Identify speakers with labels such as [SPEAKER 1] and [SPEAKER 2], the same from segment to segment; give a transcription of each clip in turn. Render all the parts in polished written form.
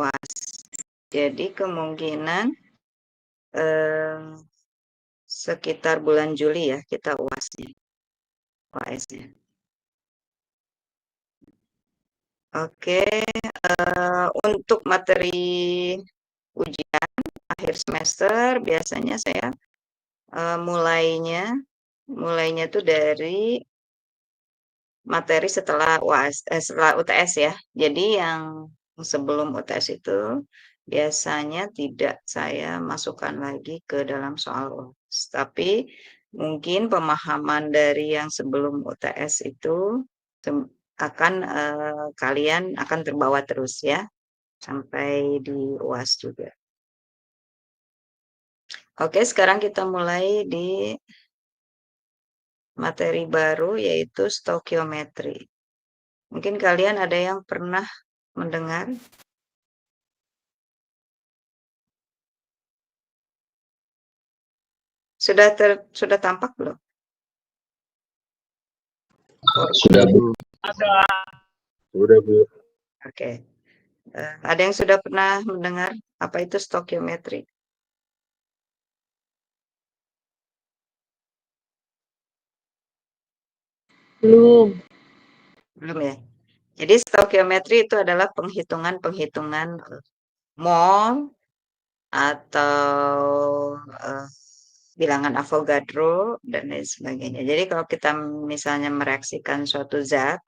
[SPEAKER 1] UAS. Jadi kemungkinan sekitar bulan Juli ya kita UAS-nya. Oke, untuk materi ujian akhir semester biasanya saya mulainya tuh dari materi setelah setelah UTS ya. Jadi yang sebelum UTS itu biasanya tidak saya masukkan lagi ke dalam soal UAS. Tapi mungkin pemahaman dari yang sebelum UTS itu akan kalian akan terbawa terus ya sampai di UAS juga. Oke, sekarang kita mulai di materi baru yaitu stokiometri. Mungkin kalian ada yang pernah mendengar? Sudah tampak belum?
[SPEAKER 2] Sudah, Bu. Sudah, Bu.
[SPEAKER 1] Oke. Ada yang sudah pernah mendengar apa itu stokiometri? Belum ya. Jadi stokiometri itu adalah penghitungan mol atau bilangan Avogadro dan lain sebagainya. Jadi kalau kita misalnya mereaksikan suatu zat,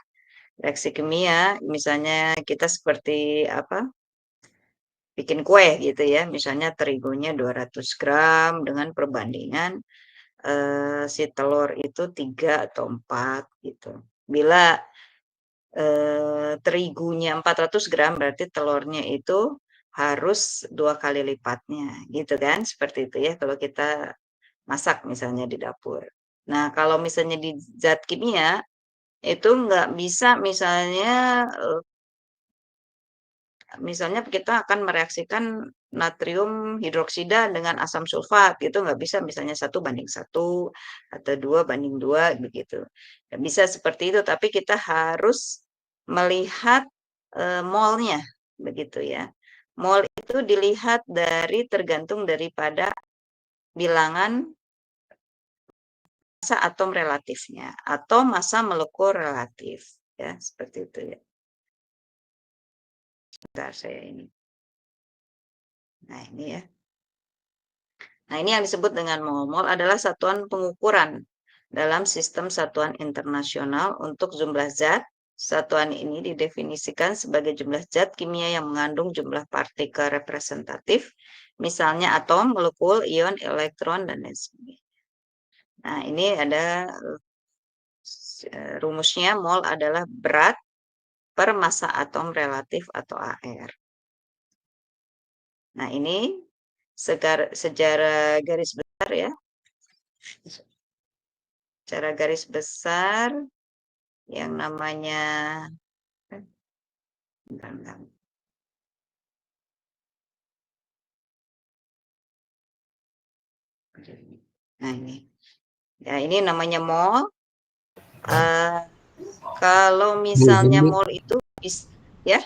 [SPEAKER 1] reaksi kimia, misalnya kita seperti apa? Bikin kue gitu ya, misalnya terigunya 200 gram dengan perbandingan si telur itu 3 atau 4 gitu. Bila terigunya 400 gram berarti telurnya itu harus 2 kali lipatnya gitu kan, seperti itu ya kalau kita masak misalnya di dapur. Nah kalau misalnya di zat kimia itu nggak bisa misalnya kita akan mereaksikan natrium hidroksida dengan asam sulfat gitu nggak bisa misalnya 1:1 atau 2:2 begitu. Nggak bisa seperti itu tapi kita harus melihat molnya begitu ya. Mol itu dilihat tergantung daripada bilangan massa atom relatifnya atau massa molekul relatif ya seperti itu ya. Sebentar saya ini. Nah, ini ya. Nah, ini yang disebut dengan mol. Mol adalah satuan pengukuran dalam sistem satuan internasional untuk jumlah zat. Satuan ini didefinisikan sebagai jumlah zat kimia yang mengandung jumlah partikel representatif, misalnya atom, molekul, ion, elektron, dan lain sebagainya. Nah, ini ada rumusnya, mol adalah berat per massa atom relatif atau AR. Nah, ini sejarah garis besar ya. Secara garis besar yang namanya nah ini ya ini namanya mol. Kalau misalnya mol itu ya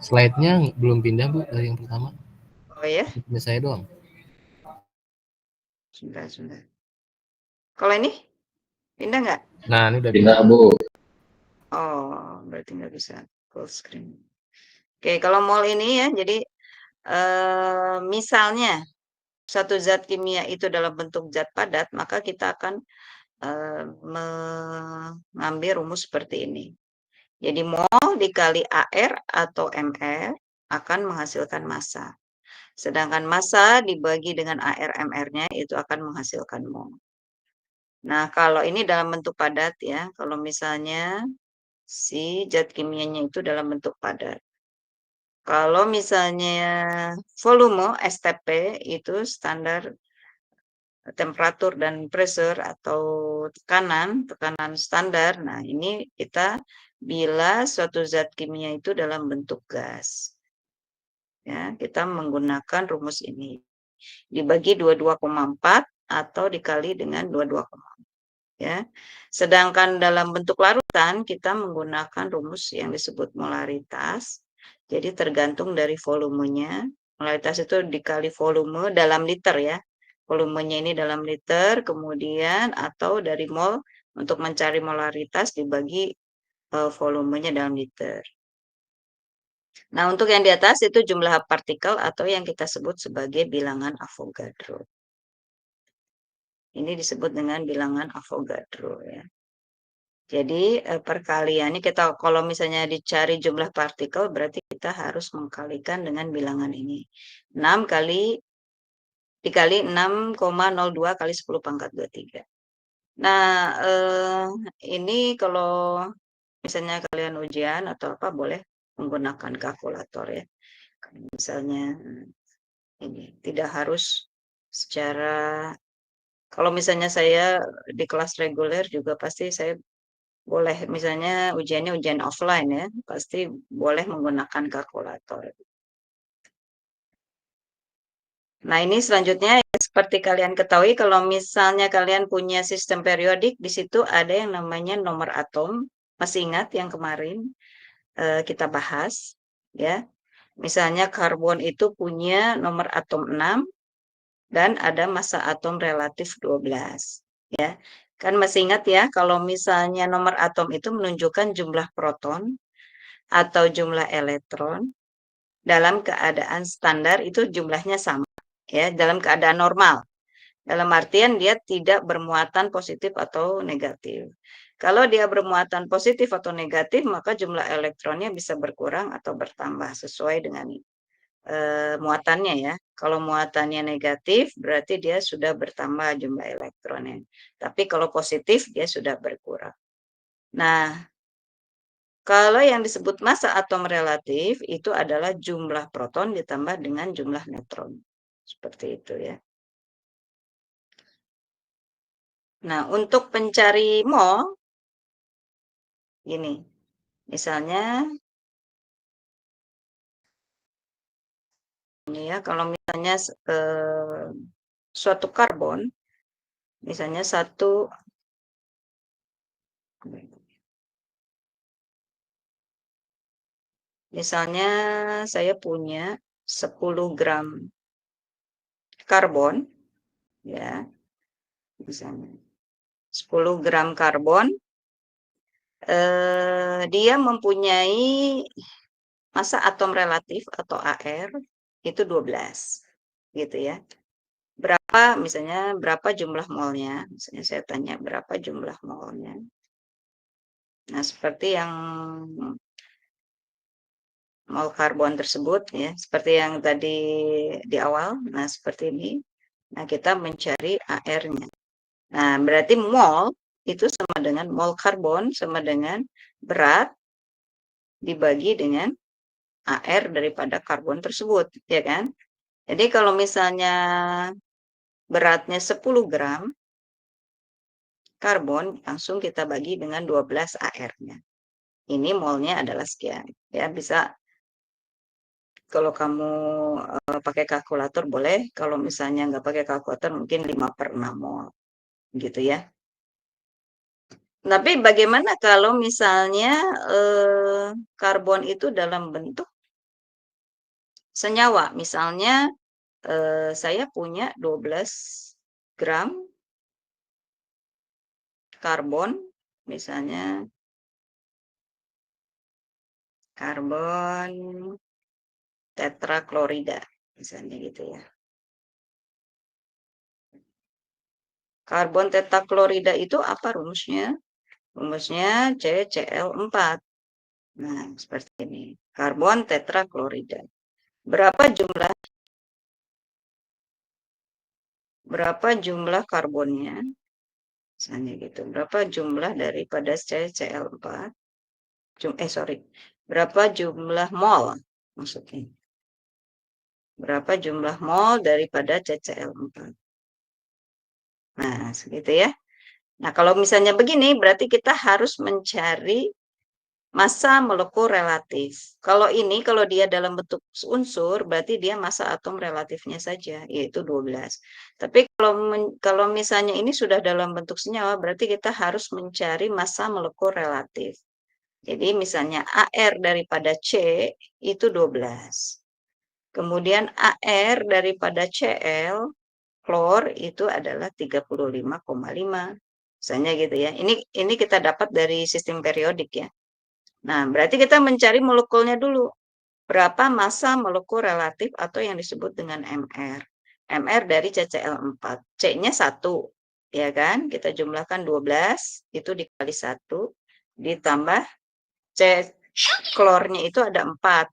[SPEAKER 3] slide-nya belum pindah Bu dari yang pertama.
[SPEAKER 1] Oh ya
[SPEAKER 3] punya saya doang.
[SPEAKER 1] Sudah. Kalau ini pindah nggak?
[SPEAKER 3] Nah ini udah
[SPEAKER 2] pindah Bu.
[SPEAKER 1] Oh berarti nggak bisa full screen. Oke kalau mol ini ya jadi misalnya satu zat kimia itu dalam bentuk zat padat maka kita akan mengambil rumus seperti ini. Jadi mol dikali AR atau MR akan menghasilkan massa. Sedangkan massa dibagi dengan AR MR-nya itu akan menghasilkan mol. Nah, kalau ini dalam bentuk padat ya, kalau misalnya si zat kimianya itu dalam bentuk padat. Kalau misalnya volume STP itu standar temperatur dan pressure atau tekanan standar. Nah, ini kita bila suatu zat kimia itu dalam bentuk gas. Ya, kita menggunakan rumus ini. Dibagi 22,4 atau dikali dengan 22,4. Ya. Sedangkan dalam bentuk larutan kita menggunakan rumus yang disebut molaritas Jadi tergantung dari volumenya. Molaritas itu dikali volume dalam liter ya. Volumenya ini dalam liter, kemudian atau dari mol untuk mencari molaritas dibagi volumenya dalam liter. Nah, untuk yang di atas itu jumlah partikel atau yang kita sebut sebagai bilangan Avogadro. Ini disebut dengan bilangan Avogadro ya. Jadi perkaliannya kita kalau misalnya dicari jumlah partikel berarti kita harus mengkalikan dengan bilangan ini. 6 dikali 6,02 kali 10 pangkat 23. Nah, ini kalau misalnya kalian ujian atau apa boleh menggunakan kalkulator ya. Misalnya ini tidak harus secara kalau misalnya saya di kelas reguler juga pasti saya boleh misalnya ujiannya ujian offline ya, pasti boleh menggunakan kalkulator. Nah, ini selanjutnya seperti kalian ketahui kalau misalnya kalian punya sistem periodik di situ ada yang namanya nomor atom. Masih ingat yang kemarin kita bahas ya. Misalnya karbon itu punya nomor atom 6 dan ada massa atom relatif 12 ya. Kan masih ingat ya kalau misalnya nomor atom itu menunjukkan jumlah proton atau jumlah elektron dalam keadaan standar itu jumlahnya sama ya dalam keadaan normal. Dalam artian dia tidak bermuatan positif atau negatif. Kalau dia bermuatan positif atau negatif, maka jumlah elektronnya bisa berkurang atau bertambah sesuai dengan muatannya ya. Kalau muatannya negatif, berarti dia sudah bertambah jumlah elektronnya. Tapi kalau positif, dia sudah berkurang. Nah, kalau yang disebut massa atom relatif, itu adalah jumlah proton ditambah dengan jumlah neutron. Seperti itu ya. Nah, untuk pencari mol, gini, misalnya, ini ya, kalau misalnya suatu karbon, misalnya misalnya saya punya 10 gram karbon, ya, misalnya 10 gram karbon, dia mempunyai massa atom relatif atau AR itu 12, gitu ya. Misalnya berapa jumlah molnya? Misalnya saya tanya berapa jumlah molnya. Nah, seperti yang mol karbon tersebut ya, seperti yang tadi di awal. Nah, seperti ini. Nah, kita mencari AR-nya. Nah, berarti mol itu sama dengan mol karbon sama dengan berat dibagi dengan AR daripada karbon tersebut, ya kan? Jadi kalau misalnya beratnya 10 gram karbon, langsung kita bagi dengan 12 AR-nya. Ini molnya adalah sekian. Ya, bisa kalau kamu pakai kalkulator boleh, kalau misalnya nggak pakai kalkulator mungkin 5/6 mol. Gitu ya. Tapi bagaimana kalau misalnya karbon itu dalam bentuk senyawa? Misalnya saya punya 12 gram karbon, misalnya karbon tetraklorida, misalnya gitu ya. Karbon tetraklorida itu apa rumusnya? Rumusnya CCl4. Nah, seperti ini. Karbon tetraklorida. Berapa jumlah karbonnya? Misalnya gitu. Berapa jumlah daripada CCl4? Berapa jumlah mol maksudnya? Berapa jumlah mol daripada CCl4? Nah, segitu ya. Nah, kalau misalnya begini, berarti kita harus mencari massa molekul relatif. Kalau dia dalam bentuk unsur, berarti dia massa atom relatifnya saja, yaitu 12. Tapi kalau misalnya ini sudah dalam bentuk senyawa, berarti kita harus mencari massa molekul relatif. Jadi misalnya AR daripada C itu 12. Kemudian AR daripada Cl, klor itu adalah 35,5. Misalnya gitu ya. Ini kita dapat dari sistem periodik ya. Nah, berarti kita mencari molekulnya dulu. Berapa massa molekul relatif atau yang disebut dengan MR. MR dari CCl4. C-nya 1, ya kan? Kita jumlahkan 12, itu dikali 1, ditambah C klornya itu ada 4.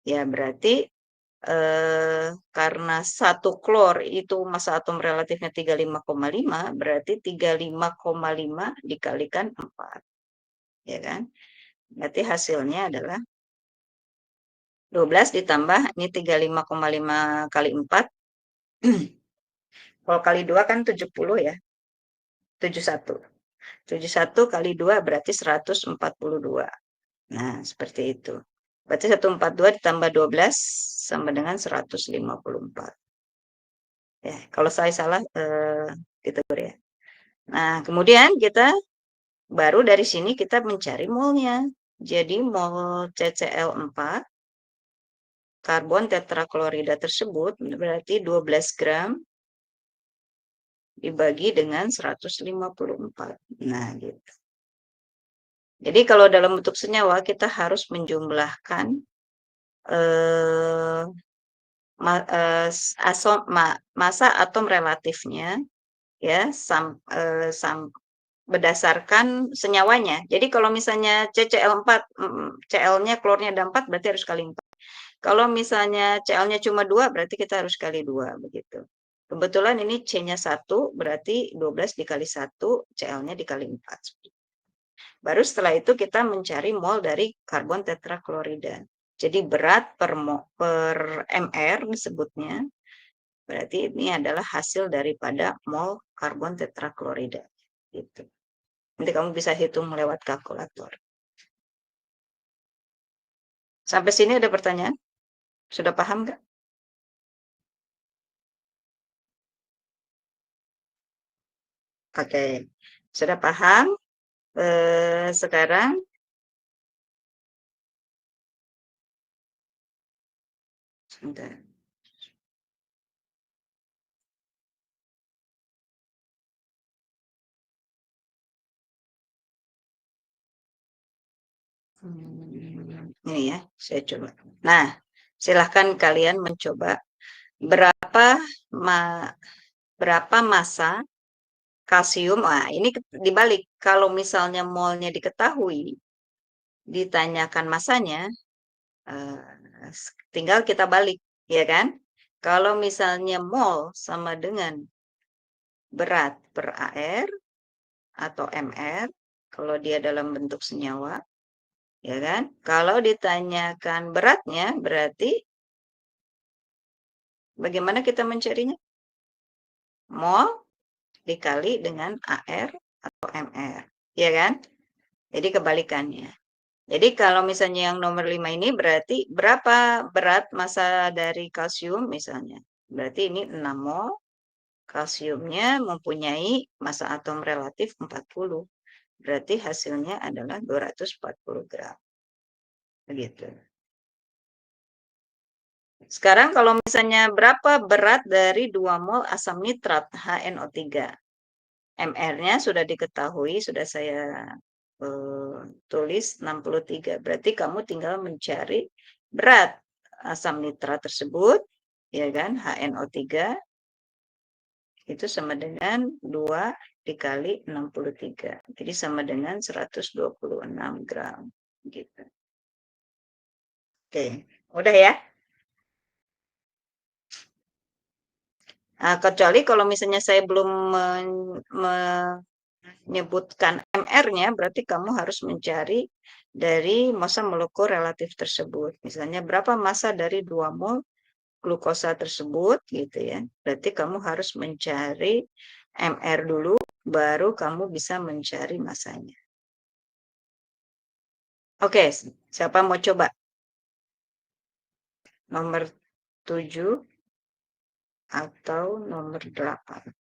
[SPEAKER 1] Ya, berarti karena 1 klor itu massa atom relatifnya 35,5, berarti 35,5 dikalikan 4. Ya kan? Berarti hasilnya adalah 12 ditambah, ini 35,5 kali 4. Kalau kali 2 kan 70 ya. 71. 71 kali 2 berarti 142. Nah, seperti itu. Berarti 142 ditambah 12 sama dengan 154. Ya, kalau saya salah, gitu ya. Nah, kemudian kita baru dari sini kita mencari molnya. Jadi mol CCl4 karbon tetraklorida tersebut berarti 12 gram dibagi dengan 154. Nah, gitu. Jadi kalau dalam bentuk senyawa kita harus menjumlahkan eh, massa atom relatifnya ya berdasarkan senyawanya. Jadi kalau misalnya CCl4, Cl-nya klornya ada 4 berarti harus kali 4. Kalau misalnya Cl-nya cuma 2 berarti kita harus kali 2 begitu. Kebetulan ini C-nya 1 berarti 12 dikali 1, Cl-nya dikali 4. Baru setelah itu kita mencari mol dari karbon tetraklorida. Jadi berat per mr disebutnya. Berarti ini adalah hasil daripada mol karbon tetraklorida. Gitu. Nanti kamu bisa hitung lewat kalkulator. Sampai sini ada pertanyaan? Sudah paham nggak? Oke, sudah paham. Sekarang sebentar. Ini ya, saya coba. Nah, silahkan kalian mencoba berapa massa kalsium. Nah, ini dibalik. Kalau misalnya molnya diketahui, ditanyakan masanya, tinggal kita balik, ya kan? Kalau misalnya mol sama dengan berat per AR atau MR, kalau dia dalam bentuk senyawa, ya kan? Kalau ditanyakan beratnya, berarti bagaimana kita mencarinya? Mol dikali dengan AR atau MR, ya kan? Jadi kebalikannya. Jadi kalau misalnya yang nomor 5 ini berarti berapa berat massa dari kalsium misalnya. Berarti ini 6 mol. Kalsiumnya mempunyai massa atom relatif 40. Berarti hasilnya adalah 240 gram. Begitu. Sekarang kalau misalnya berapa berat dari 2 mol asam nitrat HNO3? MR-nya sudah diketahui, sudah saya tulis 63. Berarti kamu tinggal mencari berat asam nitrat tersebut, ya kan, HNO3 itu sama dengan 2 dikali 63. Jadi sama dengan 126 gram. Gitu. Oke, udah ya. Nah, kecuali kalau misalnya saya belum menyebutkan MR-nya, berarti kamu harus mencari dari massa molekul relatif tersebut. Misalnya berapa massa dari 2 mol glukosa tersebut, gitu ya. Berarti kamu harus mencari MR dulu, baru kamu bisa mencari massanya. Oke, siapa mau coba? Nomor 7 atau nomor 8?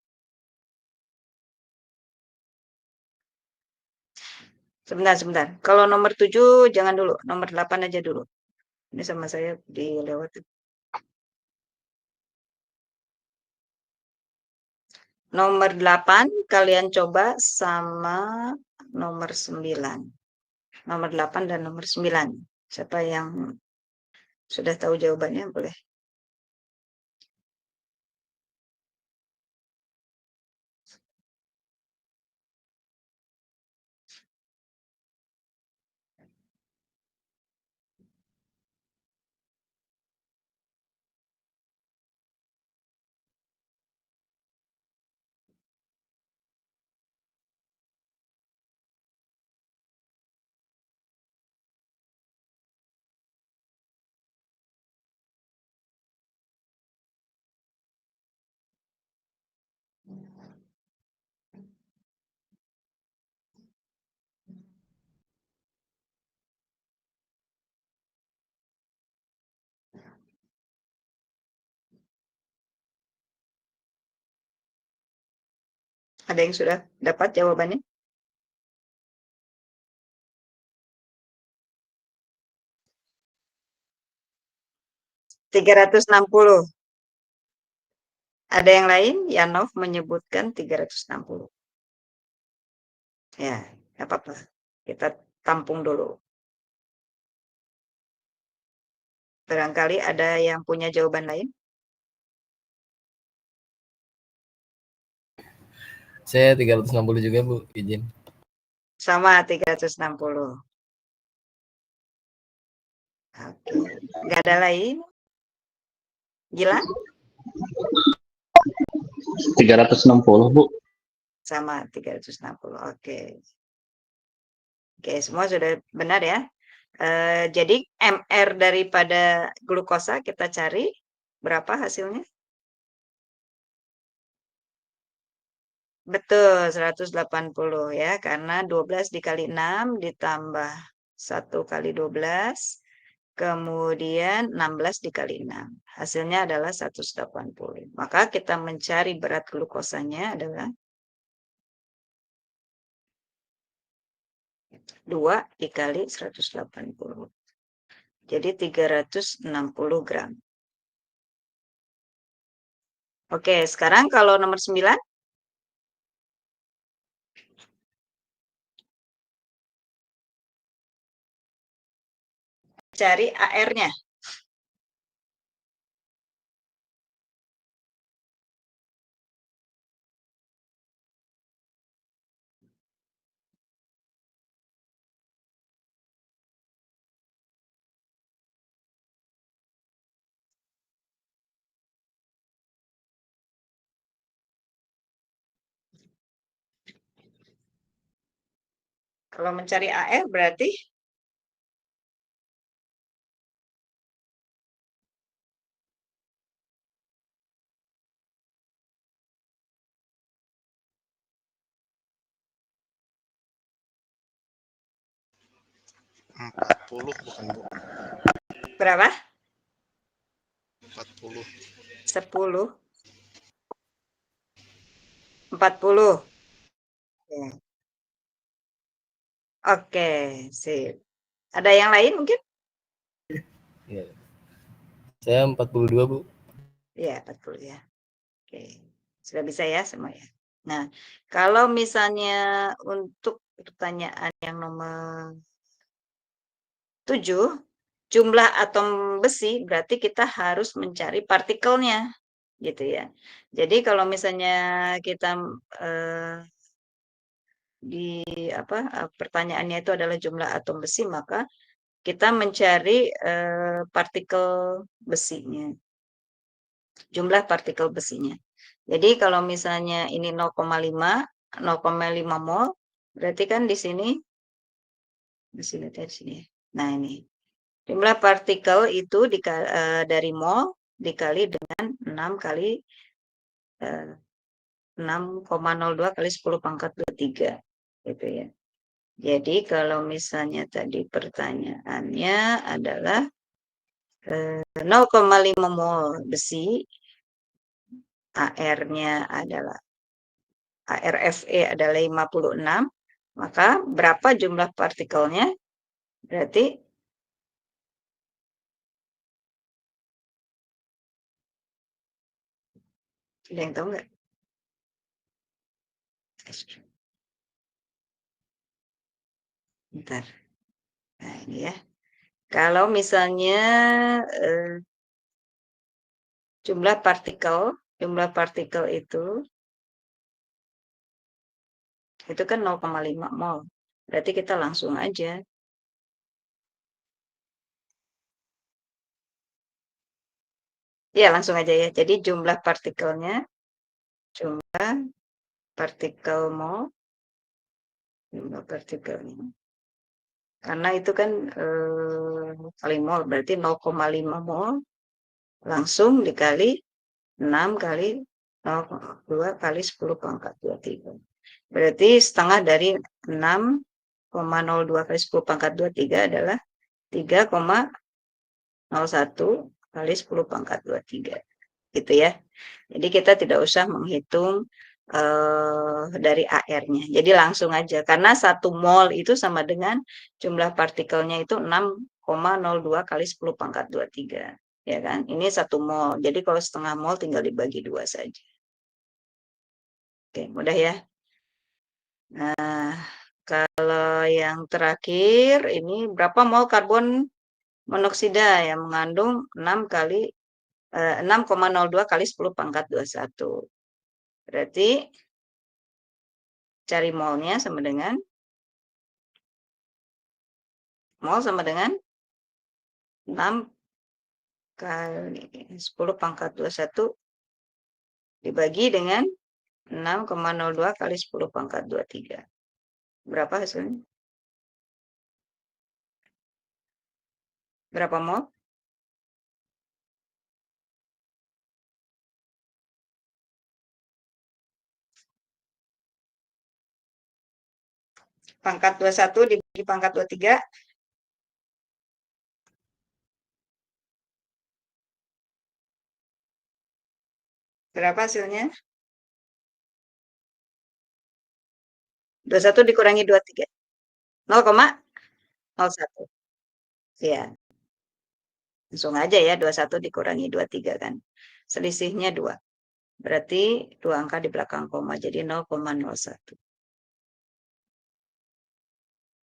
[SPEAKER 1] Sebentar. Kalau nomor 7 jangan dulu, nomor 8 aja dulu. Ini sama saya dilewati. Nomor 8 kalian coba sama nomor 9. Nomor 8 dan nomor 9. Siapa yang sudah tahu jawabannya boleh. Ada yang sudah dapat jawabannya? ...360. Ada yang lain? Yanov menyebutkan 360. Ya, nggak apa-apa. Kita tampung dulu. Barangkali ada yang punya jawaban lain?
[SPEAKER 3] Saya 360 juga, Bu. Izin.
[SPEAKER 1] Sama 360. Oke. Nggak ada lain? Gila?
[SPEAKER 2] 360, Bu.
[SPEAKER 1] Sama 360. Oke. Oke, semua sudah benar ya. Jadi MR daripada glukosa kita cari berapa hasilnya? Betul, 180 ya, karena 12 dikali 6 ditambah 1 kali 12, kemudian 16 dikali 6. Hasilnya adalah 180. Maka kita mencari berat glukosanya adalah 2 dikali 180. Jadi 360 gram. Oke, sekarang kalau nomor 9. Cari AR-nya. Kalau mencari AR berarti
[SPEAKER 4] bukan Bu.
[SPEAKER 1] berapa?
[SPEAKER 4] 40.
[SPEAKER 1] 10. 40. Oke, sip. Ada yang lain mungkin?
[SPEAKER 3] Ya. Saya 42, Bu.
[SPEAKER 1] Ya, 40 ya. Oke. Sudah bisa ya semua ya. Nah, kalau misalnya untuk pertanyaan yang nomor 7, jumlah atom besi berarti kita harus mencari partikelnya, gitu ya. Jadi kalau misalnya kita pertanyaannya itu adalah jumlah atom besi, maka kita mencari partikel besinya, jumlah partikel besinya. Jadi kalau misalnya ini 0,5 mol, berarti kan di sini ya. Nah ini jumlah partikel itu dari mol dikali dengan 6 kali 6,02 kali 10 pangkat 23, gitu ya. Jadi kalau misalnya tadi pertanyaannya adalah 0,5 mol besi, AR-nya adalah ARFE adalah 56, Maka berapa jumlah partikelnya? Berarti ada yang tahu nggak? Bentar. Nah, ini ya. Kalau misalnya jumlah partikel itu kan 0,5 mol. Berarti kita langsung aja. Ya, langsung aja ya. Jadi jumlah partikel mol, jumlah partikelnya. Karena itu kan kali mol, berarti 0,5 mol langsung dikali 6 kali 0,2 kali 10 pangkat 23. Berarti setengah dari 6,02 kali 10 pangkat 23 adalah 3,01 kali 10 pangkat 23. Gitu ya. Jadi kita tidak usah menghitung dari AR-nya. Jadi langsung aja. Karena 1 mol itu sama dengan jumlah partikelnya itu 6,02 kali 10 pangkat 23. Ya kan? Ini 1 mol. Jadi kalau setengah mol tinggal dibagi 2 saja. Oke, mudah ya. Nah, kalau yang terakhir ini berapa mol karbon monoksida yang mengandung 6,02 kali 10 pangkat 21. Berarti cari molnya sama dengan mol sama dengan 6 kali 10 pangkat 21 dibagi dengan 6,02 kali 10 pangkat 23. Berapa hasilnya? Berapa mol? Pangkat 21 dibagi pangkat 23. Berapa hasilnya? 21 dikurangi 23. 0,01. Ya, langsung aja ya, 21 dikurangi 23 kan. Selisihnya 2. Berarti 2 angka di belakang koma, jadi 0,01.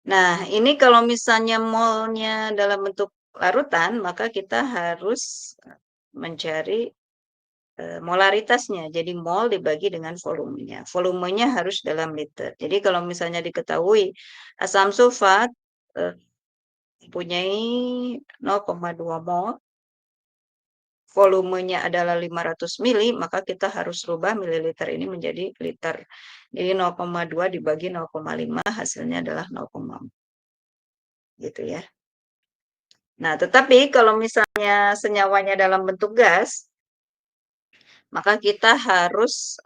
[SPEAKER 1] Nah, ini kalau misalnya molnya dalam bentuk larutan, maka kita harus mencari molaritasnya. Jadi mol dibagi dengan volumenya. Volumenya harus dalam liter. Jadi kalau misalnya diketahui asam sulfat mempunyai 0,2 mol, volumenya adalah 500 mili, maka kita harus rubah mililiter ini menjadi liter. Jadi 0,2 dibagi 0,5 hasilnya adalah 0,4. Gitu ya. Nah, tetapi kalau misalnya senyawanya dalam bentuk gas, maka kita harus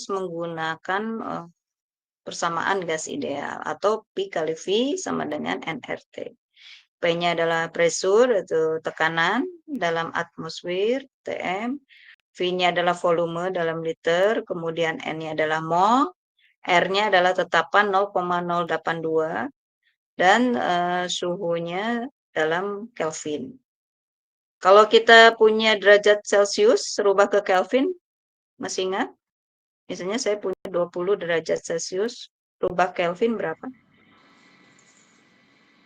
[SPEAKER 1] menggunakan persamaan gas ideal atau P kali V sama dengan nRT. P-nya adalah pressure atau tekanan dalam atmosfer TM, V-nya adalah volume dalam liter, kemudian N-nya adalah mol, R-nya adalah tetapan 0,082 dan suhunya dalam Kelvin. Kalau kita punya derajat Celcius, rubah ke Kelvin, masih ingat? Misalnya saya punya 20 derajat Celcius, rubah Kelvin berapa?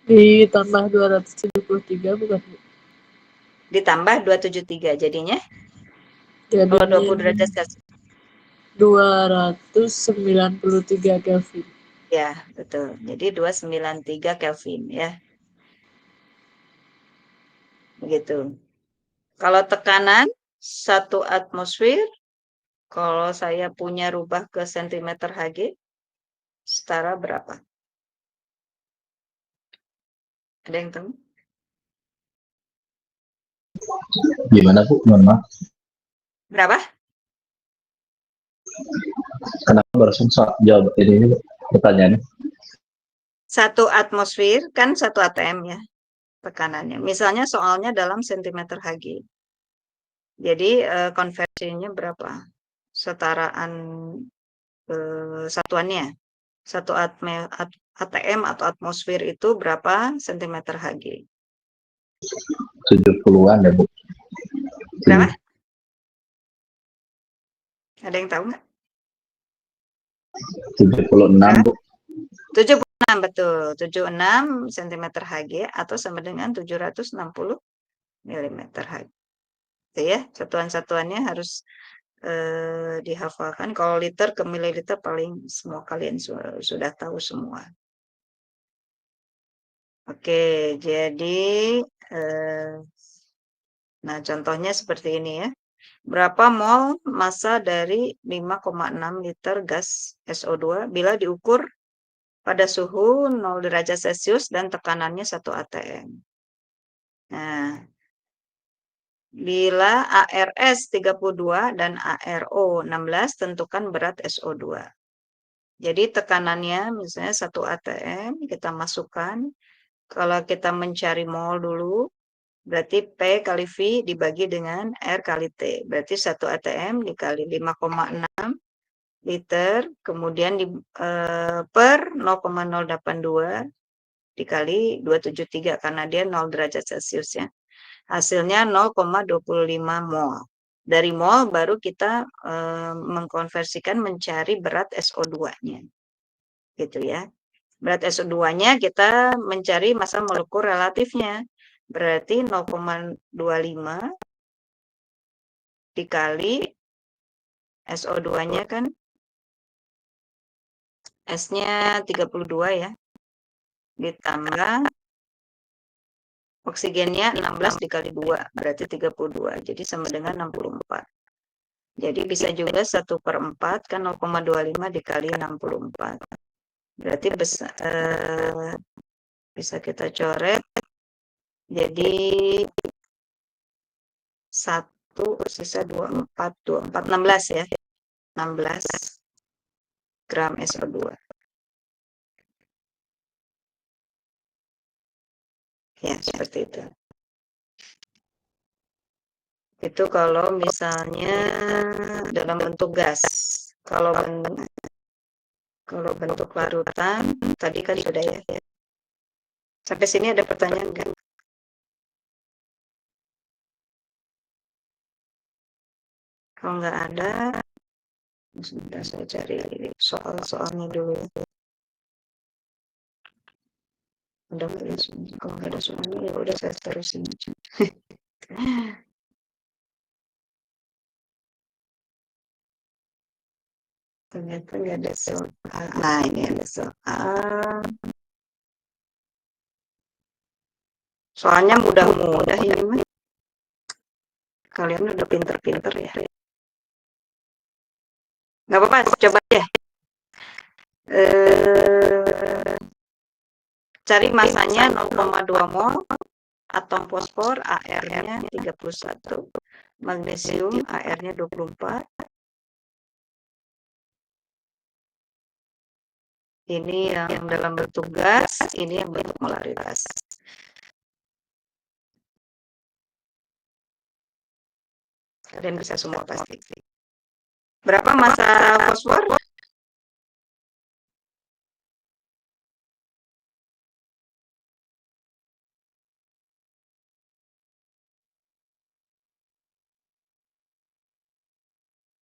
[SPEAKER 4] Ditambah 273 bukan?
[SPEAKER 1] Ditambah 273, jadinya?
[SPEAKER 4] Jadinya
[SPEAKER 1] Kalau 20 derajat Celcius.
[SPEAKER 4] 293 Kelvin.
[SPEAKER 1] Ya, betul. Jadi 293 Kelvin ya. Begitu. Kalau tekanan 1 atmosfer, kalau saya punya rubah ke cm Hg, setara berapa? Ada yang tahu?
[SPEAKER 2] Gimana Bu? Mohon maaf.
[SPEAKER 1] Berapa?
[SPEAKER 2] Kenapa barusan jawab ini pertanyaannya?
[SPEAKER 1] 1 atmosfer kan 1 atm ya tekanannya. Misalnya soalnya dalam cm Hg. Jadi konversinya berapa? Setaraan satuannya. Satu ATM atau atmosfer itu berapa cm Hg?
[SPEAKER 2] 70-an ya, Bu.
[SPEAKER 1] Berapa? Ada yang tahu nggak?
[SPEAKER 2] 76, Bu.
[SPEAKER 1] 76, betul. 76 cm Hg atau sama dengan 760 mm Hg. Itu ya, satuan-satuannya harus dihafalkan. Kalau liter ke mililiter paling semua kalian sudah tahu semua. Oke, jadi nah contohnya seperti ini ya. Berapa mol massa dari 5,6 liter gas SO2 bila diukur pada suhu 0 derajat Celcius dan tekanannya 1 atm. Nah, bila ARS 32 dan ARO 16 tentukan berat SO2. Jadi tekanannya misalnya 1 atm kita masukkan. Kalau kita mencari mol dulu, berarti P kali V dibagi dengan R kali T. Berarti 1 atm dikali 5,6 liter, kemudian per 0,082 dikali 273 karena dia 0 derajat Celcius ya. Hasilnya 0,25 mol. Dari mol baru kita mengkonversikan mencari berat SO2-nya. Gitu ya. Berat SO2-nya kita mencari massa molekul relatifnya. Berarti 0,25 dikali SO2-nya kan S-nya 32 ya. Ditambah oksigennya 16 dikali 2, berarti 32. Jadi sama dengan 64. Jadi bisa juga 1/4 kan 0,25 dikali 64. Berarti bisa kita coret. Jadi 1 sisa 24, 16 ya. 16 gram SO2. Ya, seperti itu. Itu kalau misalnya dalam bentuk gas. Kalau bentuk larutan, tadi kan sudah ya. Sampai sini ada pertanyaan enggak? Kalau nggak ada, sebentar saya cari soal-soalnya dulu. Udah nggak ada soalnya. Kalau nggak ada soalnya ya udah saya terusin. Ternyata nggak ada soal. Nah, ini ada soal. Soalnya mudah-mudah ini mah. Kalian udah pinter-pinter ya. Nggak apa-apa, coba ya. Cari massanya 0,2 mol, atom fosfor AR-nya 31, magnesium AR-nya 24. Ini yang dalam bentuk gas, ini yang bentuk molaritas. Kalian bisa semua pasti. Berapa massa fosfor?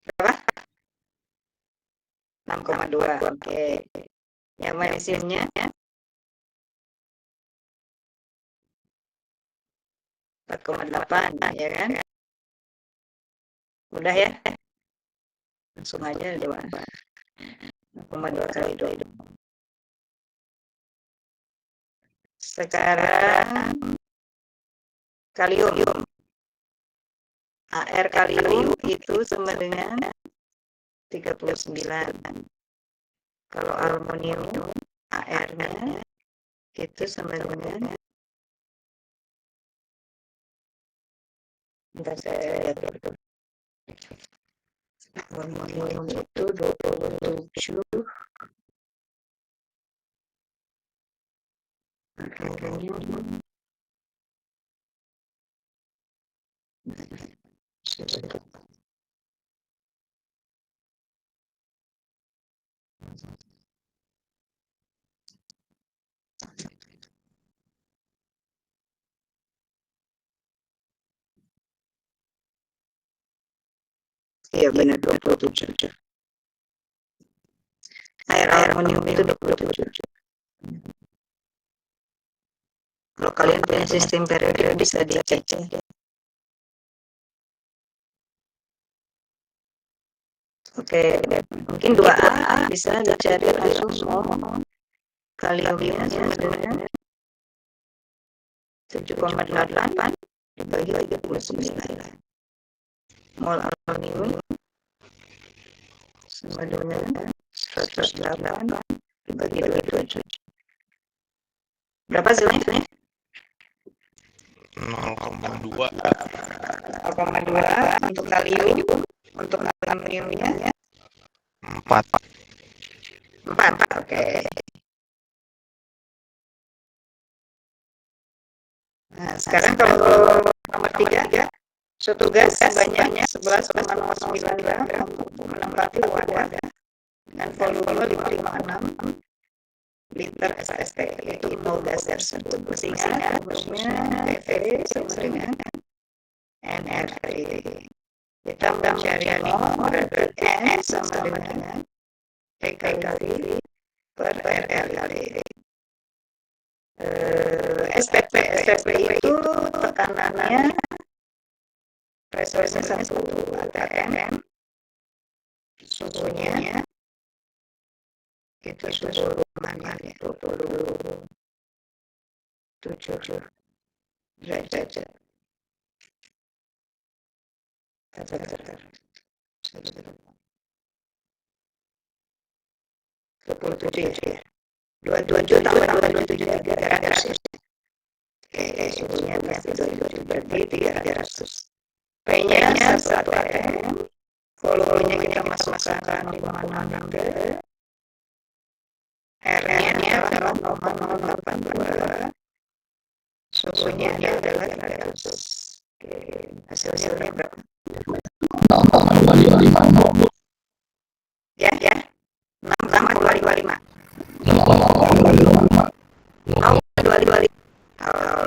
[SPEAKER 1] Berapa? 6,2. Oke. Yang magnesiumnya 4,8 ya kan? Mudah ya? Langsung aja 2,2 kali 2. Sekarang kalium. AR kalium itu sama dengan 39. Kalau aluminium AR-nya itu sama dengan, bentar saya lihat dulu. Aluminium itu 27. AR-nya Iya benar 27. Air amonium itu 27. Kalau kalian punya sistem periodik bisa dicek ya. Oke, mungkin 2A bisa dicari langsung kaliumnya sama dengan 7,8 dibagi 39. Mol aluminium sama dengan 108 dibagi 27. Berapa hasilnya?
[SPEAKER 5] 0,2.
[SPEAKER 1] 0,2 untuk kalium, untuk aluminiumnya
[SPEAKER 5] 4.
[SPEAKER 1] 4. Oke. Nah, sekarang kalau nomor 3, suatu gas sebanyak 11,09 gram mampu menempati wadah dengan volume 556 liter SST, yaitu mol gas tersebut. Sehingga rumusnya PV sama dengan nRT. Kita mencari mol, berarti N sama dengan T kali per RLT. STP itu tekanannya pressure 1 atm, suhunya itu suhu ruangan ya 27 derajat. 27 ya. 27 tambah 27 300. Oke, suhunya berarti 27 berarti 300. P-nya 1 atm. Volumenya kita masukkan 5,6 liter. R-nya adalah 0,082. Suhunya adalah 300. Oke, hasilnya berapa?
[SPEAKER 2] 0,255.
[SPEAKER 1] Ya. 6,255.
[SPEAKER 2] 0,255.
[SPEAKER 1] 0,255.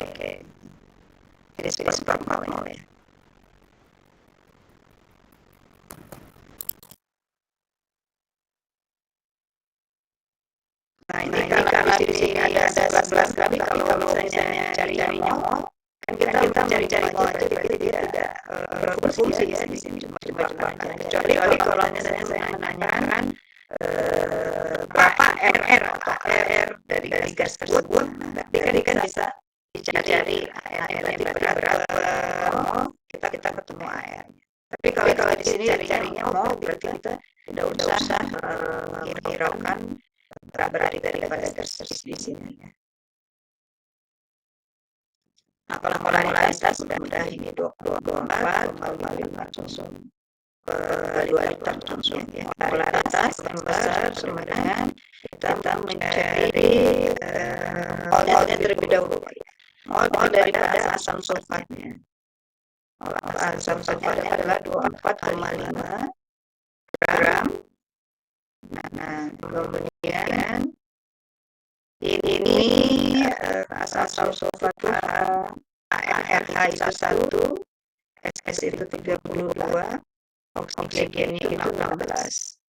[SPEAKER 1] Oke. Jadi sudah seberapa mol ya? Nah, ini karena di sini ada 11 kali, kalau misalnya cari mol, kan kita mencari mol aja, berarti tidak ada berfungsi ya di sini, cuma kecuali kalau misalnya saya menanyakan berapa RR atau RR dari gas tersebut, berarti kan bisa dicari airnya berapa mol, kita ketemu airnya. Tapi kalau di sini carinya mol, berarti kita tidak usah menghiraukan berarti daripada tersebut di sini ya. Nah, kalau molaritas sudah ini 24,5 langsung 2 liter langsung ya. Molaritas yang besar sama dengan kita mencari molnya terlebih dahulu ya. Mol daripada asam sulfatnya. Asam sulfatnya adalah 24,5 gram. Nah, kemudian ini asam sulfat ARH itu 1, SS itu 32, oksigennya itu 16.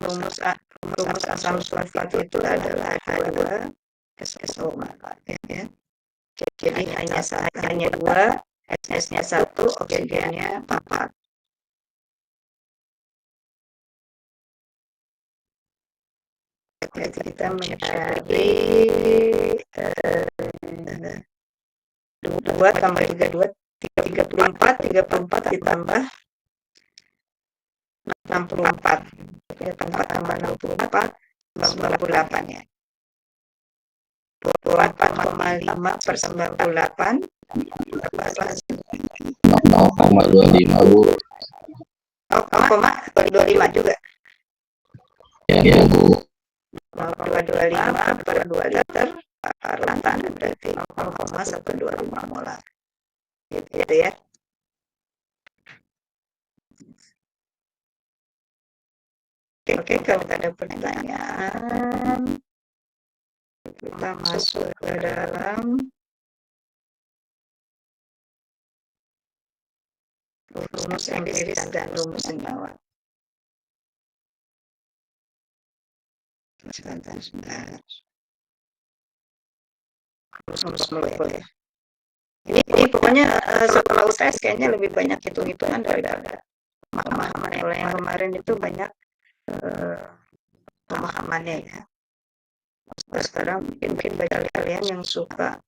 [SPEAKER 1] Rumus asam sulfat itu adalah H2 SO4 ya. Jadi hanya 2, SS-nya 1, oksigennya 4. Jadi kita mencari 2 tambah 32, 34 ditambah 64. 34 tambah 64, 98 ya. 24,5 per 98.
[SPEAKER 2] 0,25 Bu.
[SPEAKER 1] 0,25 juga.
[SPEAKER 2] Ya Bu.
[SPEAKER 1] 0,25 per 2 liter rata berarti 0,125 molar. Gitu ya. Oke, kalau ada pertanyaan, kita masuk ke dalam rumus empiris dan rumus senyawa. Sebentar. Rumus molekul ya. Ini pokoknya setelah UTS kayaknya lebih banyak hitung-hitungan daripada pemahaman. Kalau yang kemarin itu banyak pemahamannya ya. Sekarang mungkin banyak kalian yang suka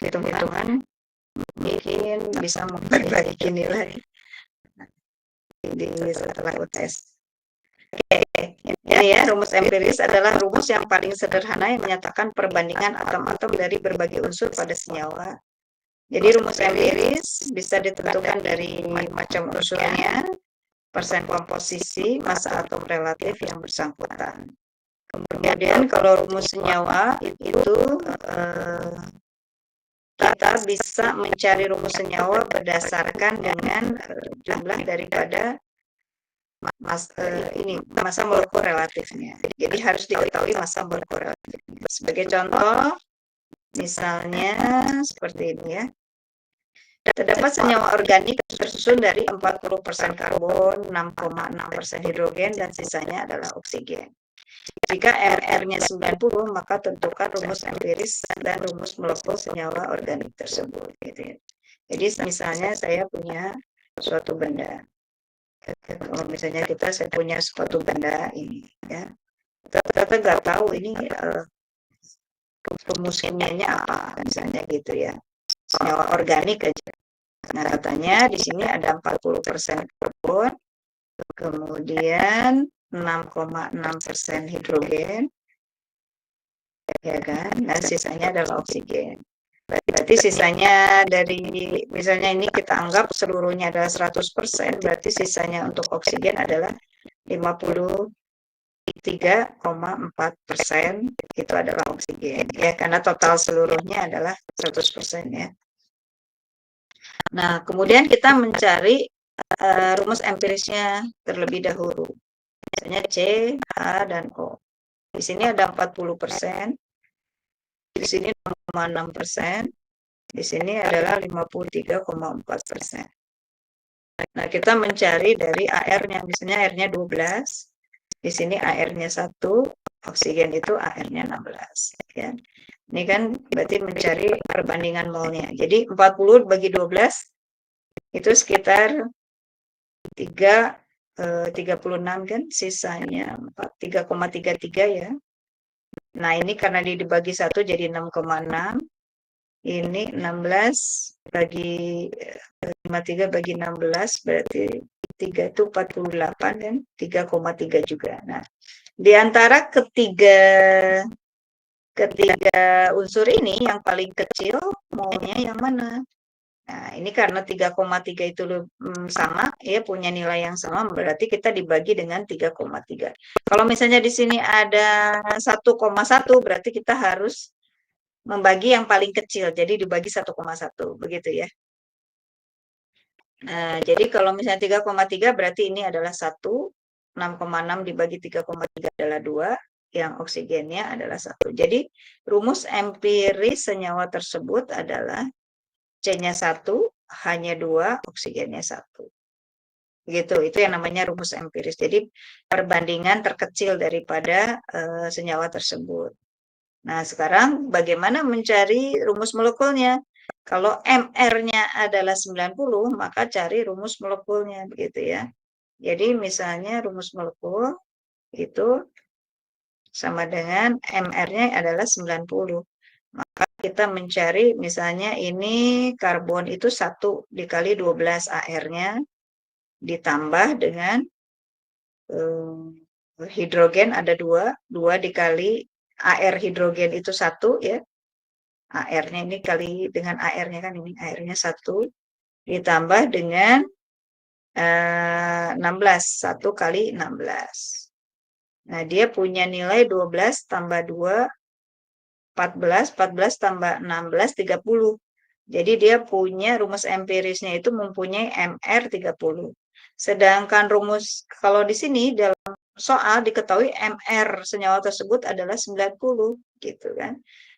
[SPEAKER 1] hitung-hitungan, mungkin bisa memperbaiki nilai di setelah UTS. Oke, ini ya, rumus empiris adalah rumus yang paling sederhana yang menyatakan perbandingan atom-atom dari berbagai unsur pada senyawa. Jadi rumus empiris bisa ditentukan dari macam unsurnya, persen komposisi, massa atom relatif yang bersangkutan. Kemudian kalau rumus senyawa itu kita bisa mencari rumus senyawa berdasarkan dengan jumlah daripada massa molekul relatifnya. Jadi harus diketahui massa molekul relatifnya. Sebagai contoh, misalnya seperti ini ya. Terdapat senyawa organik tersusun dari 40% karbon, 6,6% hidrogen, dan sisanya adalah oksigen. Jika R-nya 90, maka tentukan rumus empiris dan rumus molekul senyawa organik tersebut. Gitu ya. Jadi misalnya saya punya suatu benda. Kalau misalnya saya punya suatu benda ini, ya, kita nggak tahu ini rumus kimianya apa, misalnya gitu ya, senyawa organik aja. Nah katanya di sini ada 40% karbon, kemudian 6,6% hidrogen, ya kan? Nah sisanya adalah oksigen. Berarti sisanya dari, misalnya ini kita anggap seluruhnya adalah 100%, berarti sisanya untuk oksigen adalah 53,4%, itu adalah oksigen. Ya, karena total seluruhnya adalah 100% ya. Nah, kemudian kita mencari rumus empirisnya terlebih dahulu. Misalnya C, H, dan O. Di sini ada 40%, di sini 6,6%, di sini adalah 53,4%. Nah, kita mencari dari AR-nya, misalnya AR-nya 12, di sini AR-nya 1, oksigen itu AR-nya 16. Ya. Ini kan berarti mencari perbandingan molnya. Jadi 40 bagi 12 itu sekitar 36 kan, sisanya 3,33 ya. Nah, ini karena dibagi 1 jadi 6,6. Ini 16 bagi 53 bagi 16 berarti 3 itu 48 kan, 3,3 juga. Nah, di antara ketiga unsur ini yang paling kecil molnya yang mana? Nah, ini karena 3,3 itu sama, ya punya nilai yang sama, berarti kita dibagi dengan 3,3. Kalau misalnya di sini ada 1,1, berarti kita harus membagi yang paling kecil, jadi dibagi 1,1, begitu ya. Nah, jadi kalau misalnya 3,3 berarti ini adalah 1, 6,6 dibagi 3,3 adalah 2, yang oksigennya adalah 1. Jadi rumus empiris senyawa tersebut adalah C-nya 1, H-nya 2, oksigennya 1. Gitu, itu yang namanya rumus empiris. Jadi perbandingan terkecil daripada senyawa tersebut. Nah, sekarang bagaimana mencari rumus molekulnya? Kalau MR-nya adalah 90, maka cari rumus molekulnya, begitu ya. Jadi misalnya rumus molekul itu sama dengan MR-nya adalah 90. Maka kita mencari misalnya ini karbon itu 1 dikali 12 AR-nya ditambah dengan hidrogen ada 2 dikali AR hidrogen itu 1 ya. AR-nya ini kali dengan AR-nya kan, ini AR-nya 1 ditambah dengan 16, 1 kali 16. Nah, dia punya nilai 12 tambah 2, 14, 14 tambah 16, 30. Jadi dia punya rumus empirisnya itu mempunyai MR 30. Sedangkan rumus, kalau di sini dalam soal diketahui MR senyawa tersebut adalah 90, gitu kan.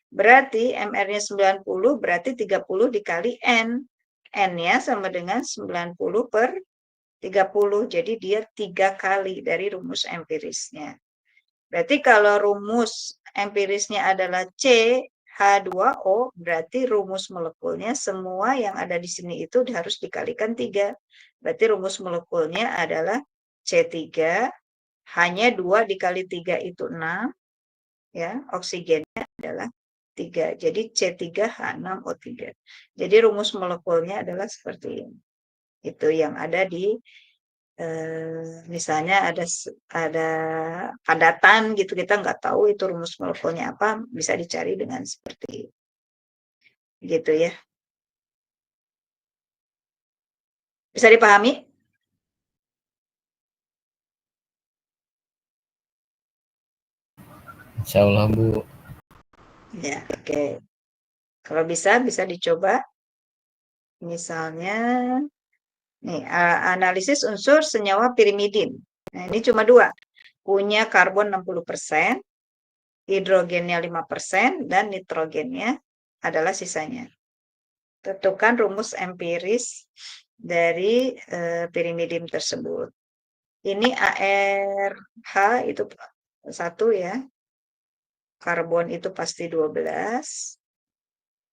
[SPEAKER 1] Berarti MR-nya 90, berarti 30 dikali N. N-nya sama dengan 90/30. Jadi dia 3 kali dari rumus empirisnya. Berarti kalau rumus empirisnya adalah CH2O, berarti rumus molekulnya semua yang ada di sini itu harus dikalikan 3. Berarti rumus molekulnya adalah C3, hanya 2 dikali 3 itu 6, ya, oksigennya adalah 3. Jadi C3H6O3. Jadi rumus molekulnya adalah seperti ini. Itu yang ada di misalnya ada padatan gitu, kita nggak tahu itu rumus molekulnya apa, bisa dicari dengan seperti gitu ya. Bisa dipahami?
[SPEAKER 3] Insya Allah Bu.
[SPEAKER 1] Ya, oke. Kalau bisa dicoba. Misalnya, nih, analisis unsur senyawa pirimidin. Nah, ini cuma 2. Punya karbon 60%, hidrogennya 5%, dan nitrogennya adalah sisanya. Tentukan rumus empiris dari pirimidin tersebut. Ini ARH itu 1 ya. Karbon itu pasti 12.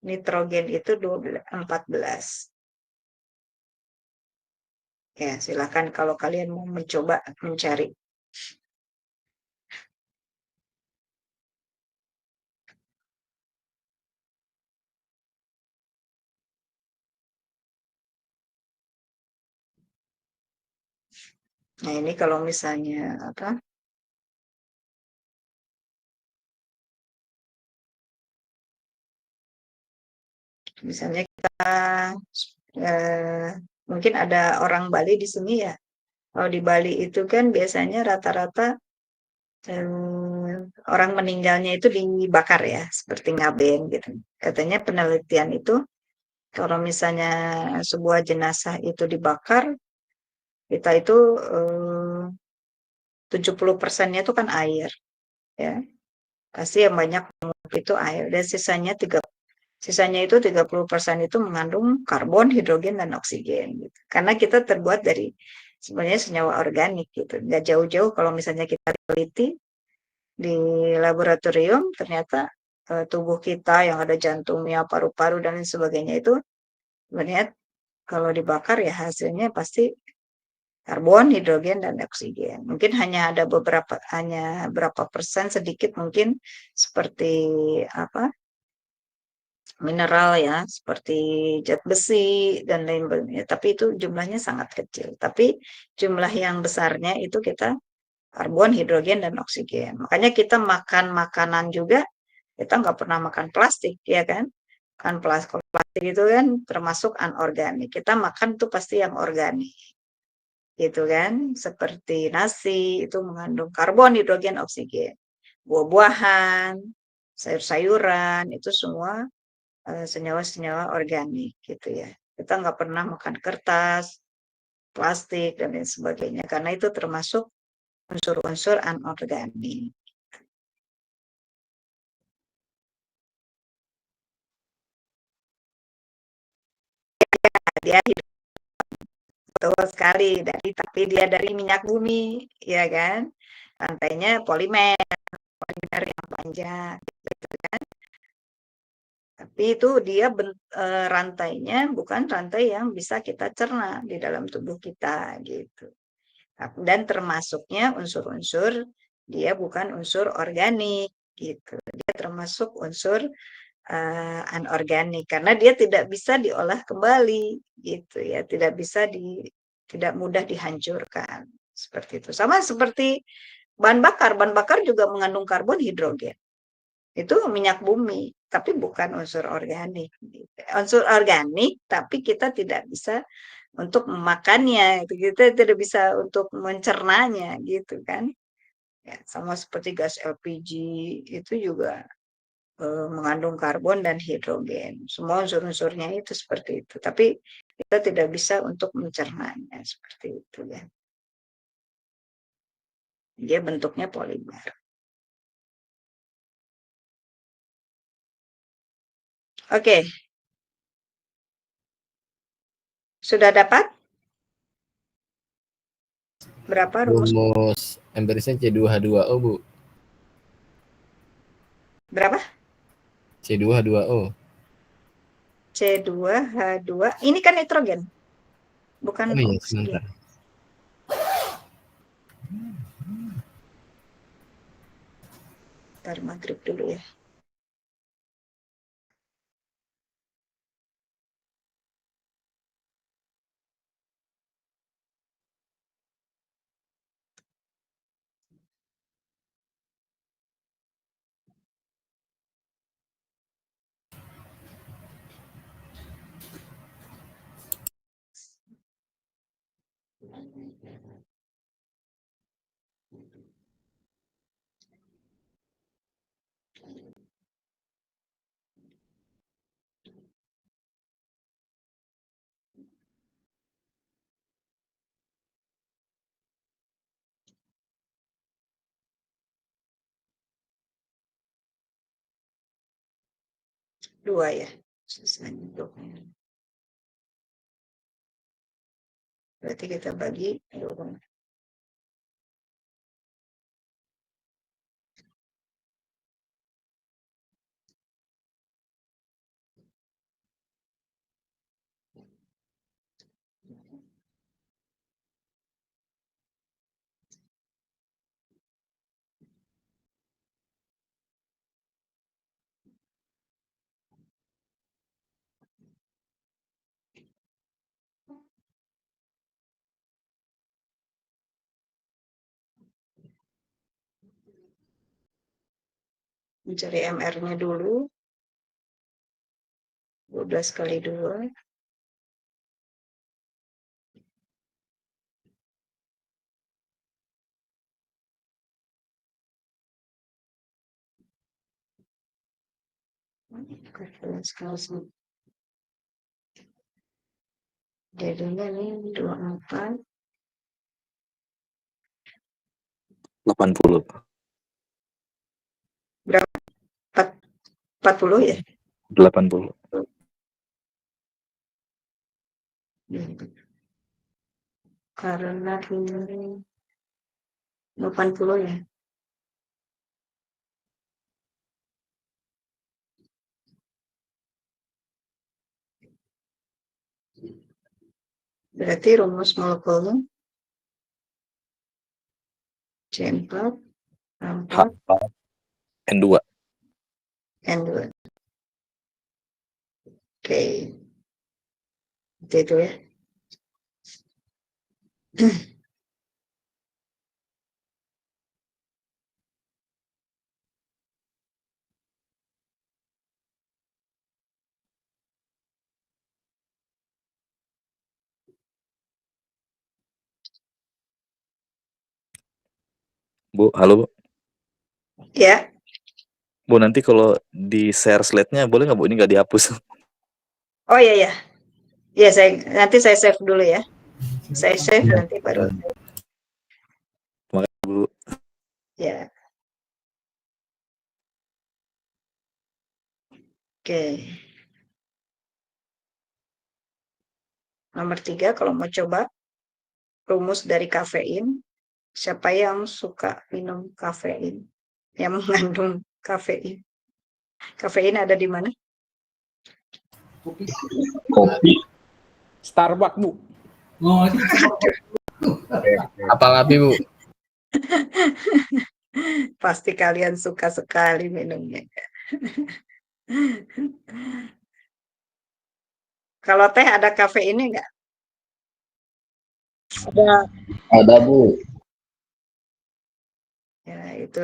[SPEAKER 1] Nitrogen itu 14. Ya, silakan kalau kalian mau mencoba mencari. Nah, ini kalau misalnya apa? Misalnya kita mungkin ada orang Bali di sini ya. Kalau di Bali itu kan biasanya rata-rata orang meninggalnya itu dibakar ya, seperti ngaben gitu. Katanya penelitian itu kalau misalnya sebuah jenazah itu dibakar, kita itu 70%-nya itu kan air, ya. Pasti yang banyak itu air, dan sisanya itu 30% itu mengandung karbon, hidrogen, dan oksigen gitu. Karena kita terbuat dari sebenarnya senyawa organik gitu. Nggak jauh-jauh kalau misalnya kita teliti di laboratorium, ternyata tubuh kita yang ada jantungnya, paru-paru, dan lain sebagainya itu sebenarnya kalau dibakar ya hasilnya pasti karbon, hidrogen, dan oksigen. Mungkin hanya berapa persen sedikit mungkin seperti apa mineral ya, seperti zat besi dan lain sebagainya. Tapi itu jumlahnya sangat kecil. Tapi jumlah yang besarnya itu kita karbon, hidrogen, dan oksigen. Makanya kita makan makanan juga, kita nggak pernah makan plastik, ya kan? Kan plastik itu kan termasuk anorganik. Kita makan tuh pasti yang organik, gitu kan? Seperti nasi itu mengandung karbon, hidrogen, oksigen. Buah-buahan, sayur-sayuran itu semua senyawa-senyawa organik gitu ya. Kita nggak pernah makan kertas, plastik, dan lain sebagainya. Karena itu termasuk unsur-unsur anorganik. Dia hidup betul sekali, tapi dia dari minyak bumi, ya kan? Rantainya polimer yang panjang. Gitu kan? Tapi itu dia rantainya bukan rantai yang bisa kita cerna di dalam tubuh kita gitu. Dan termasuknya unsur-unsur dia bukan unsur organik gitu. Dia termasuk unsur anorganik karena dia tidak bisa diolah kembali gitu ya, tidak mudah dihancurkan seperti itu. Sama seperti bahan bakar juga mengandung karbon, hidrogen. Itu minyak bumi, tapi bukan unsur organik. Unsur organik, tapi kita tidak bisa untuk memakannya, kita tidak bisa untuk mencernanya, gitu kan? Ya, sama seperti gas LPG itu juga mengandung karbon dan hidrogen. Semua unsur-unsurnya itu seperti itu, tapi kita tidak bisa untuk mencernanya seperti itu ya. Dia bentuknya polimer. Oke. Sudah dapat? Berapa rumus?
[SPEAKER 3] Rumus empirisnya C2H2O, Bu.
[SPEAKER 1] Berapa?
[SPEAKER 3] C2H2O.
[SPEAKER 1] C2H2. Ini kan nitrogen. Bukan
[SPEAKER 3] Oh iya,
[SPEAKER 1] oksigen.
[SPEAKER 3] sebentar.
[SPEAKER 1] Ntar maghrib dulu ya. Dua ya. Susah hitungnya. Berarti kita bagi dua. Mencari MR-nya dulu. 12 kali 2. Jadinya ini 24.
[SPEAKER 2] 80.
[SPEAKER 1] Berapa? 40 ya?
[SPEAKER 2] 80.
[SPEAKER 1] Karena ini 80 ya. Berarti rumus molekulnya C4,
[SPEAKER 2] H4,
[SPEAKER 1] 4,
[SPEAKER 2] N2.
[SPEAKER 1] N2. Oke. Itu ya.
[SPEAKER 2] Bu, halo Bu.
[SPEAKER 1] Ya.
[SPEAKER 2] Bu, nanti kalau di share slide-nya boleh nggak Bu? Ini nggak dihapus.
[SPEAKER 1] Oh iya ya. Ya, nanti saya save dulu ya. Saya save
[SPEAKER 2] Iya.
[SPEAKER 1] nanti baru.
[SPEAKER 2] Terima kasih Bu.
[SPEAKER 1] Ya. Oke. Nomor 3, kalau mau coba rumus dari kafein. Siapa yang suka minum kafein? Yang mengandung kafein. Kafein ada di mana?
[SPEAKER 2] Kopi.
[SPEAKER 6] Starbucks, Bu.
[SPEAKER 3] Apa lagi, Bu?
[SPEAKER 1] Pasti kalian suka sekali minumnya. Kalau teh ada kafeinnya nggak?
[SPEAKER 4] Ada.
[SPEAKER 2] Ada Bu.
[SPEAKER 1] Ya, itu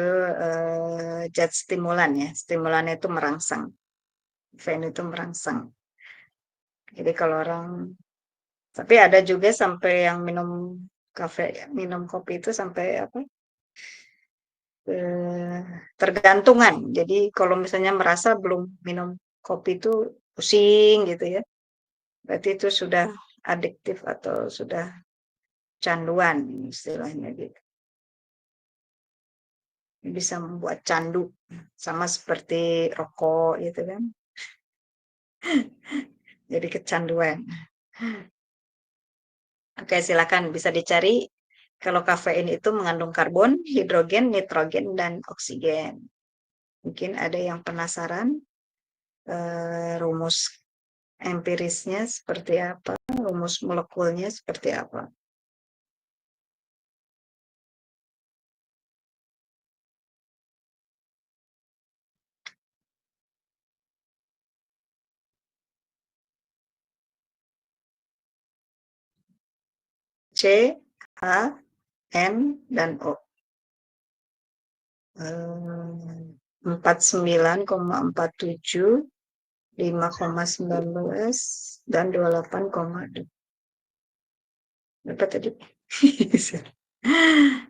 [SPEAKER 1] zat stimulan ya. Stimulan itu merangsang. Kafein itu merangsang. Jadi kalau orang, tapi ada juga sampai yang minum kopi itu sampai apa? Tergantungan. Jadi kalau misalnya merasa belum minum kopi itu pusing gitu ya. Berarti itu sudah adiktif atau sudah canduan istilahnya gitu. Bisa membuat candu sama seperti rokok gitu kan. Jadi kecanduan. Oke, silakan bisa dicari. Kalau kafein itu mengandung karbon, hidrogen, nitrogen, dan oksigen. Mungkin ada yang penasaran rumus empirisnya seperti apa, rumus molekulnya seperti apa. C, H, N, dan O. 49,47, 5,19, dan 28,2. Berapa tadi?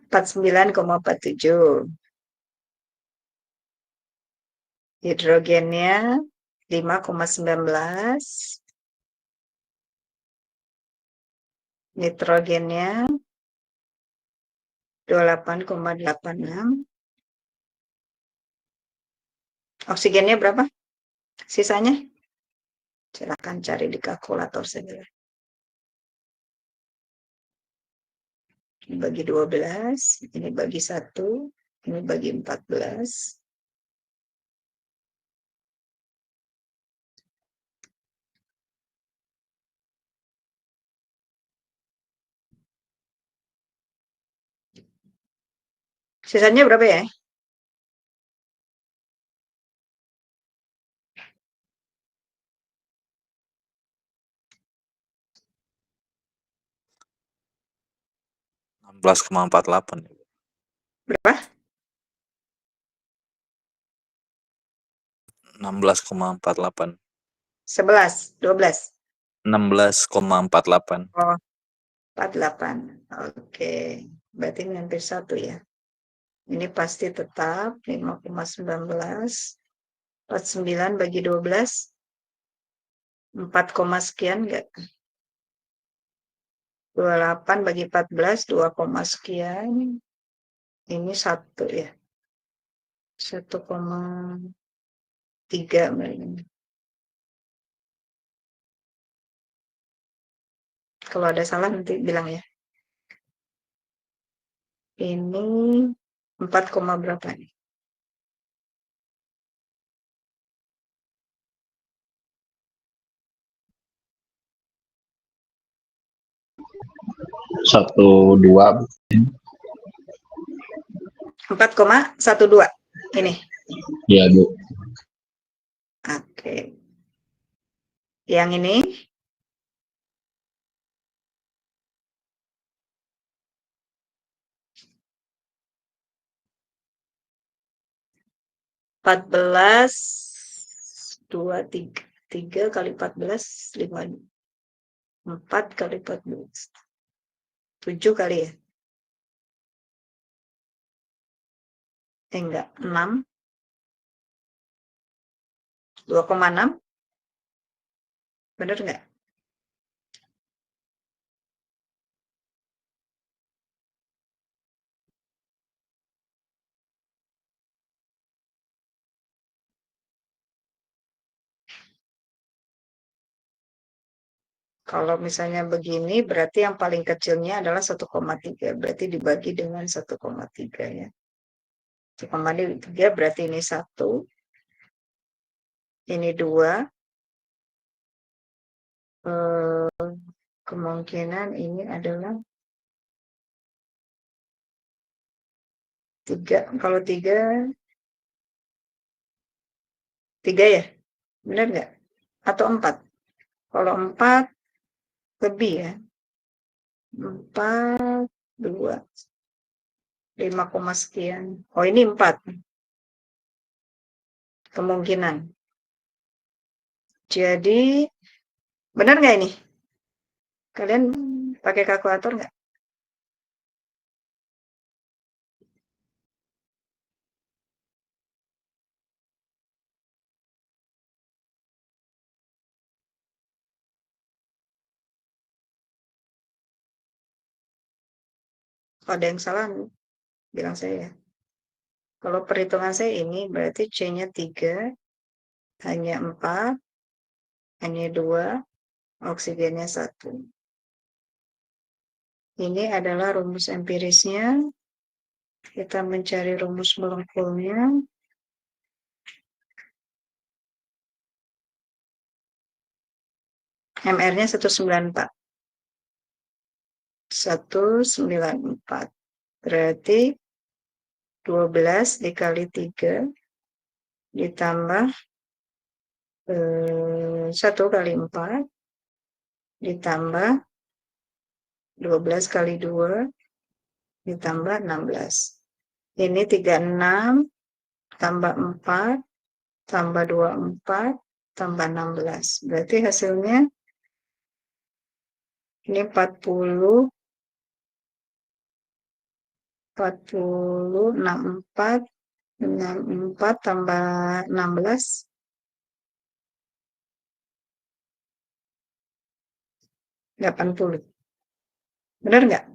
[SPEAKER 1] 49,47. Hidrogennya 5,19. Nitrogennya 28,86. Oksigennya berapa? Sisanya? Silakan cari di kalkulator saja. Ini bagi 12, ini bagi 1, ini bagi 14. Sisanya berapa ya?
[SPEAKER 2] Belas 16,48.
[SPEAKER 1] Berapa?
[SPEAKER 2] 16,48.
[SPEAKER 1] 11, 12.
[SPEAKER 2] 16,48.
[SPEAKER 1] Oh, 48. Oke, berarti ini hampir 1 ya. Ini pasti tetap 5,19. 49 bagi 12. 4, sekian enggak? 28 bagi 14, 2, sekian. Ini 1 ya. 1,3. Kalau ada salah nanti bilang ya. Ini 4, berapa nih?
[SPEAKER 7] Satu dua.
[SPEAKER 1] 4,12 ini.
[SPEAKER 7] Iya, Bu.
[SPEAKER 1] Oke. Yang ini 14, 2, 3 kali 14, 5, 4 kali 14, 7 kali ya? Enggak, 6, 2,6, bener enggak? Kalau misalnya begini, berarti yang paling kecilnya adalah 1,3. Berarti dibagi dengan 1,3 ya. 1,3 berarti ini 1. Ini 2. Kemungkinan ini adalah 3. Kalau 3 ya? Benar nggak? Atau 4? Kalau 4 lebih ya. 4, 2, 5, sekian. Oh, ini 4. Kemungkinan. Jadi, benar nggak ini? Kalian pakai kalkulator nggak? Kalau ada yang salah, bilang saya. Kalau perhitungan saya ini, berarti C-nya 3, hanya 4, hanya 2, oksigennya 1. Ini adalah rumus empirisnya. Kita mencari rumus molekulnya. MR-nya 194. 194. Berarti 12 dikali 3 ditambah 1 kali 4 ditambah 12 kali 2 ditambah 16. Ini 36 tambah 4 tambah 24 tambah 16. Berarti hasilnya ini 40, 64 tambah 16. 80. Benar nggak?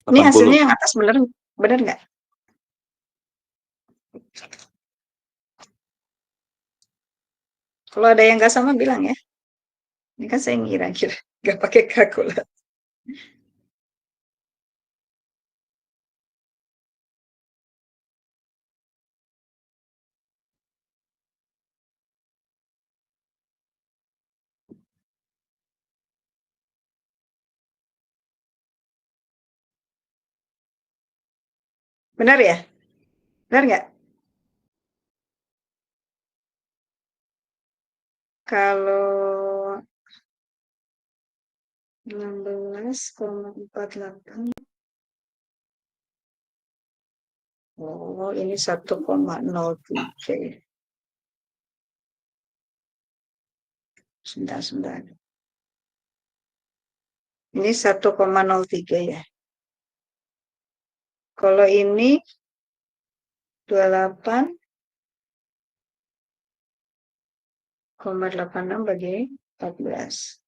[SPEAKER 1] Ini
[SPEAKER 2] 80.
[SPEAKER 1] hasilnya yang atas benar nggak? Kalau ada yang nggak sama bilang ya. Ini kan saya ngira-ngira, nggak pakai kalkulator. Benar ya? Benar nggak? Kalau 16,48. Oh, ini 1,03 ya. Sebentar. Ini 1,03 ya. Kalau ini 28,86 bagi 14.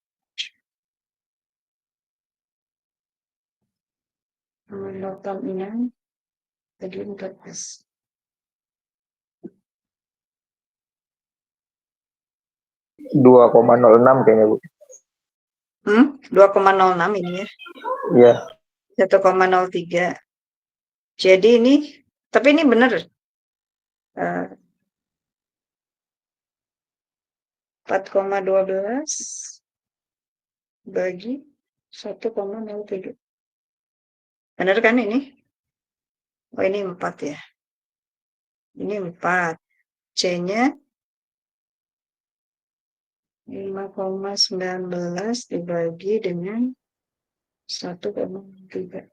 [SPEAKER 1] 86 bagi 14.
[SPEAKER 8] 2,06 kayaknya, Bu.
[SPEAKER 1] 2,06 ini ya.
[SPEAKER 8] Iya.
[SPEAKER 1] 1,03. Jadi ini, tapi ini benar. 4,12 bagi 1,03. Benar kan ini? Oh, ini 4 ya. Ini 4. C-nya 5,19 dibagi dengan 1,3.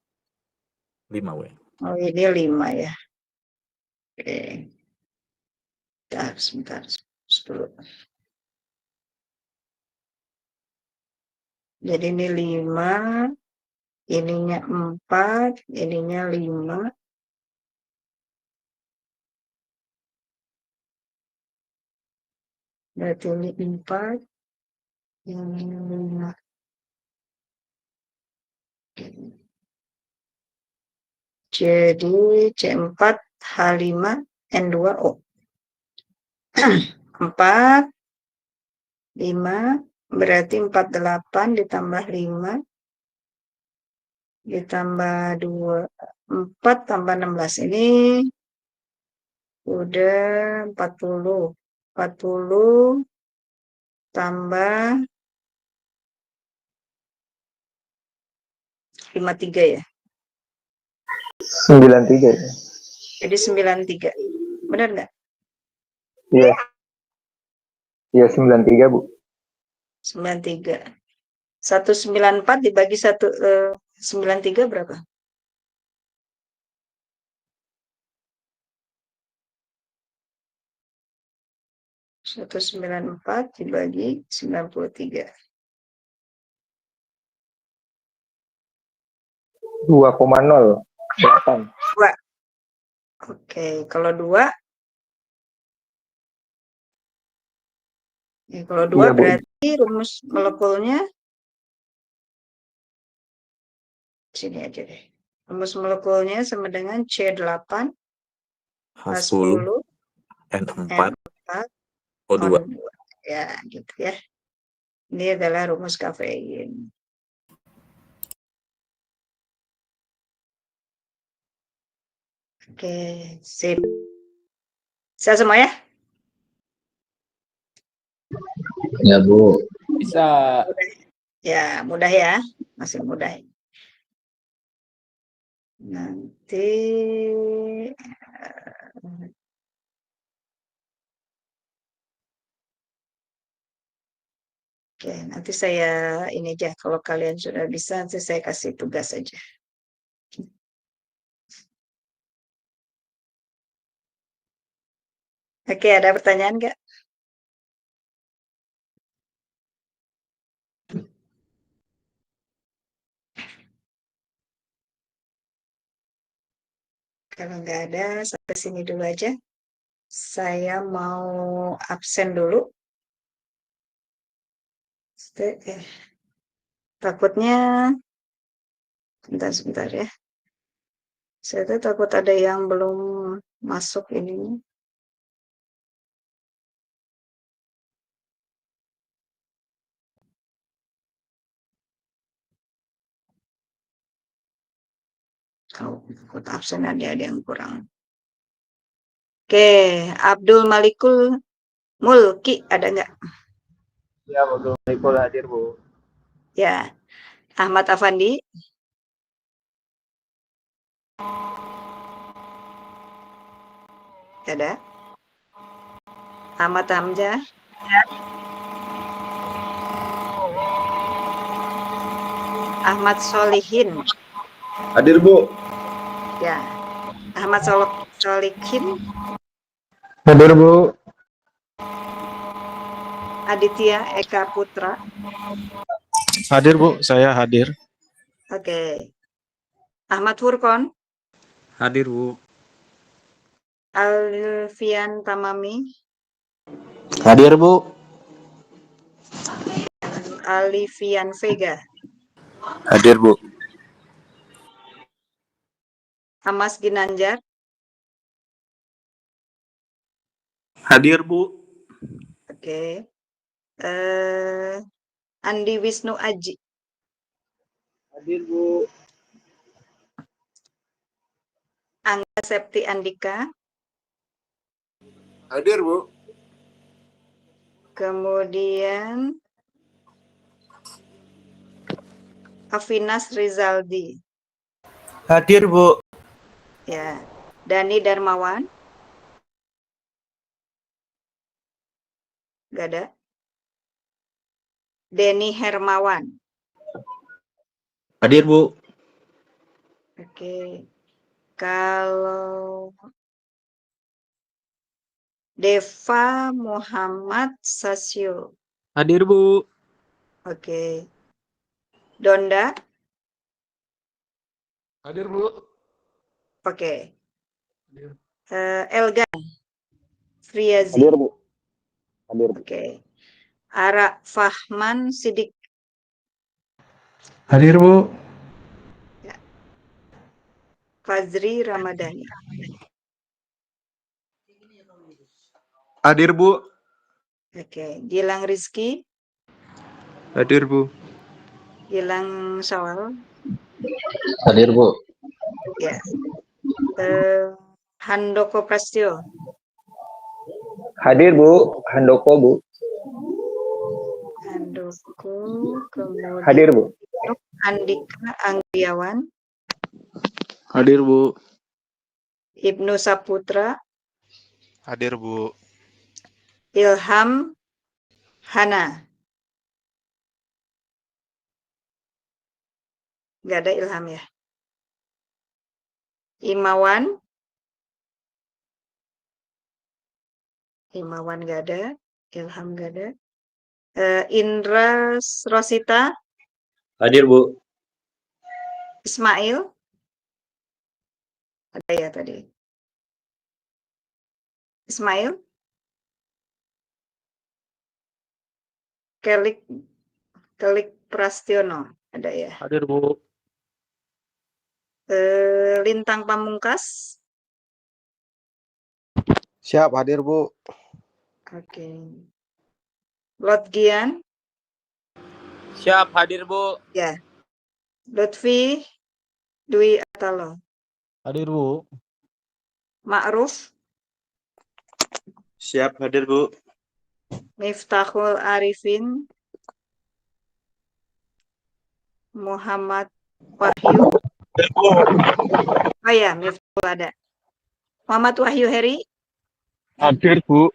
[SPEAKER 2] 5, W.
[SPEAKER 1] Oh, ini 5 ya. Oke. Sebentar. 10. Jadi ini 5, ininya 4, ininya 5. Berarti ini 4, ini 5. Jadi C4 H5 N2O. 4, 5, berarti 48 ditambah 5, ditambah 2, 4 tambah 16. Ini udah 40. 40 tambah 53 ya.
[SPEAKER 8] 93 ya.
[SPEAKER 1] Jadi 93. Benar nggak?
[SPEAKER 8] Iya. Iya 93, Bu.
[SPEAKER 1] 93. 194 dibagi 93 berapa? 194 dibagi 93.
[SPEAKER 8] 2,08.
[SPEAKER 1] 2. Oke, kalau 2. Ya, kalau 2
[SPEAKER 8] Iya, Bu.
[SPEAKER 1] berarti rumus molekulnya sini aja deh. Rumus molekulnya sama dengan C8
[SPEAKER 2] H10 N4
[SPEAKER 1] N4
[SPEAKER 2] O2.
[SPEAKER 1] O2. Ya, gitu ya. Ini adalah rumus kafein. Oke, sip. Bisa semua ya?
[SPEAKER 7] Ya, Bu.
[SPEAKER 6] Bisa.
[SPEAKER 1] Ya, mudah ya. Masih mudah. Nanti oke, nanti saya ini aja. Kalau kalian sudah bisa, nanti saya kasih tugas aja. Oke, ada pertanyaan nggak? Kalau nggak ada, sampai sini dulu aja. Saya mau absen dulu. Takutnya, sebentar ya. Saya tuh takut ada yang belum masuk ini. Kalau takut absen ada yang kurang. Oke, Abdul Malikul Mulki ada nggak?
[SPEAKER 8] Ya, Abdul Malikul hadir, Bu.
[SPEAKER 1] Ya, Ahmad Afandi. Ada. Ahmad Hamzah. Ahmad Solihin.
[SPEAKER 7] Hadir, Bu.
[SPEAKER 1] Ya, Ahmad Solihin.
[SPEAKER 8] Hadir, Bu.
[SPEAKER 1] Aditya Eka Putra.
[SPEAKER 5] Hadir, Bu. Saya hadir.
[SPEAKER 1] Oke. Ahmad Furkon.
[SPEAKER 5] Hadir, Bu.
[SPEAKER 1] Alfian Tamami.
[SPEAKER 7] Hadir, Bu.
[SPEAKER 1] Alifian Vega.
[SPEAKER 7] Hadir, Bu.
[SPEAKER 1] Amas Ginanjar.
[SPEAKER 7] Hadir, Bu.
[SPEAKER 1] Oke. Andi Wisnu Aji.
[SPEAKER 8] Hadir, Bu.
[SPEAKER 1] Angga Septi Andika.
[SPEAKER 7] Hadir, Bu.
[SPEAKER 1] Kemudian Afinas Rizaldi.
[SPEAKER 7] Hadir, Bu.
[SPEAKER 1] Ya. Dani Darmawan. Gak ada. Denny Hermawan.
[SPEAKER 7] Hadir, Bu.
[SPEAKER 1] Oke. Kalau Deva Muhammad Sasio.
[SPEAKER 5] Hadir, Bu.
[SPEAKER 1] Oke. Donda.
[SPEAKER 3] Hadir, Bu.
[SPEAKER 1] Oke.
[SPEAKER 3] Hadir.
[SPEAKER 1] Elgan Friazi.
[SPEAKER 8] Hadir, Bu. Hadir.
[SPEAKER 1] Oke. Ara Fahman Sidik.
[SPEAKER 8] Hadir, Bu.
[SPEAKER 1] Fazri Ramadhani.
[SPEAKER 7] Hadir, Bu.
[SPEAKER 1] Oke. Gilang Rizky.
[SPEAKER 5] Hadir, Bu.
[SPEAKER 1] Gilang Sawal.
[SPEAKER 7] Hadir, Bu.
[SPEAKER 1] Ya. Handoko Prastyo.
[SPEAKER 8] Hadir, Bu. Handoko, Bu.
[SPEAKER 1] Handoko. Kemudian
[SPEAKER 8] Hadir, Bu.
[SPEAKER 1] Andika Anggiawan.
[SPEAKER 5] Hadir, Bu.
[SPEAKER 1] Ibnu Saputra.
[SPEAKER 5] Hadir, Bu.
[SPEAKER 1] Ilham Hana. Nggak ada Ilham ya. Imawan. Imawan nggak ada. Ilham nggak ada. Indra Rosita.
[SPEAKER 7] Hadir, Bu.
[SPEAKER 1] Ismail. Ada ya tadi. Ismail. Kelik Prastiono. Ada ya.
[SPEAKER 5] Hadir, Bu.
[SPEAKER 1] Lintang Pamungkas.
[SPEAKER 5] Siap, hadir, Bu.
[SPEAKER 1] Oke. Lotgian.
[SPEAKER 6] Siap, hadir, Bu.
[SPEAKER 1] Ya. Lutfi Dwi Atalo.
[SPEAKER 5] Hadir, Bu.
[SPEAKER 1] Ma'ruf,
[SPEAKER 7] Siap, hadir, Bu.
[SPEAKER 1] Miftahul Arifin, Muhammad Wahyu. Oh ya, Miftahul ada. Muhammad Wahyu Heri,
[SPEAKER 8] Hadir, Bu.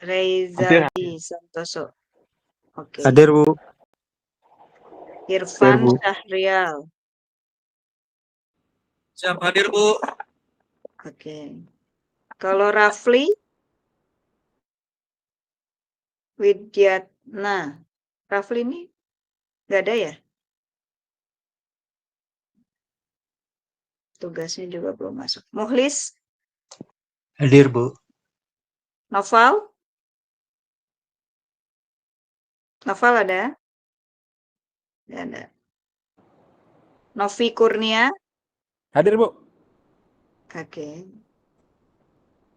[SPEAKER 1] Reza Santoso. Oke.
[SPEAKER 8] Hadir, Bu.
[SPEAKER 1] Irfan
[SPEAKER 8] Bu.
[SPEAKER 1] Syahrial.
[SPEAKER 7] Siap, hadir, Bu.
[SPEAKER 1] Oke. Kalau Rafli Widyatna. Rafli ini nggak ada ya? Tugasnya juga belum masuk. Muhlis,
[SPEAKER 7] Hadir, Bu.
[SPEAKER 1] Noval. Noval ada? Nggak ada. Novi Kurnia.
[SPEAKER 6] Hadir, Bu.
[SPEAKER 1] Oke.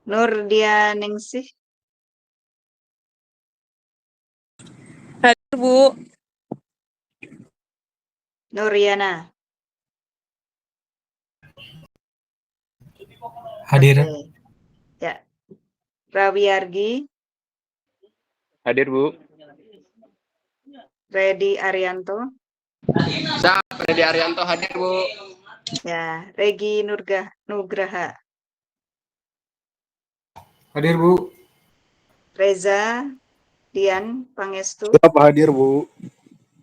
[SPEAKER 1] Nurdianingsih.
[SPEAKER 9] Hadir, Bu.
[SPEAKER 1] Nuriana.
[SPEAKER 3] Hadir.
[SPEAKER 1] Oke. Ya. Rawiyargi.
[SPEAKER 5] Hadir, Bu.
[SPEAKER 1] Redi Arianto.
[SPEAKER 6] Siap, Redi Arianto hadir, Bu.
[SPEAKER 1] Ya. Regi Nugraha.
[SPEAKER 3] Hadir, Bu.
[SPEAKER 1] Reza Dian Pangestu.
[SPEAKER 5] Siap, hadir, Bu.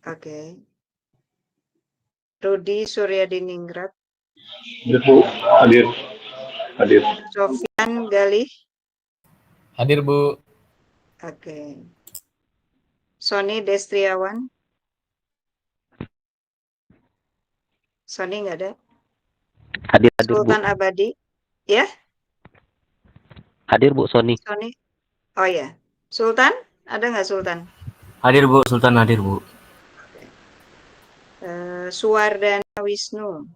[SPEAKER 1] Oke. Rudi Suryadiningrat.
[SPEAKER 7] Hadir, Bu. Hadir. Hadir.
[SPEAKER 1] Sofian Galih.
[SPEAKER 3] Hadir, Bu.
[SPEAKER 1] Oke. Sony Destriawan. Sony nggak ada.
[SPEAKER 7] Hadir,
[SPEAKER 1] Sultan Abadi. Ya,
[SPEAKER 7] Hadir, Bu, Sony.
[SPEAKER 1] Sony. Oh ya. Sultan, ada nggak Sultan?
[SPEAKER 3] Hadir, Bu. Sultan hadir, Bu.
[SPEAKER 1] Suwardana Wisnu.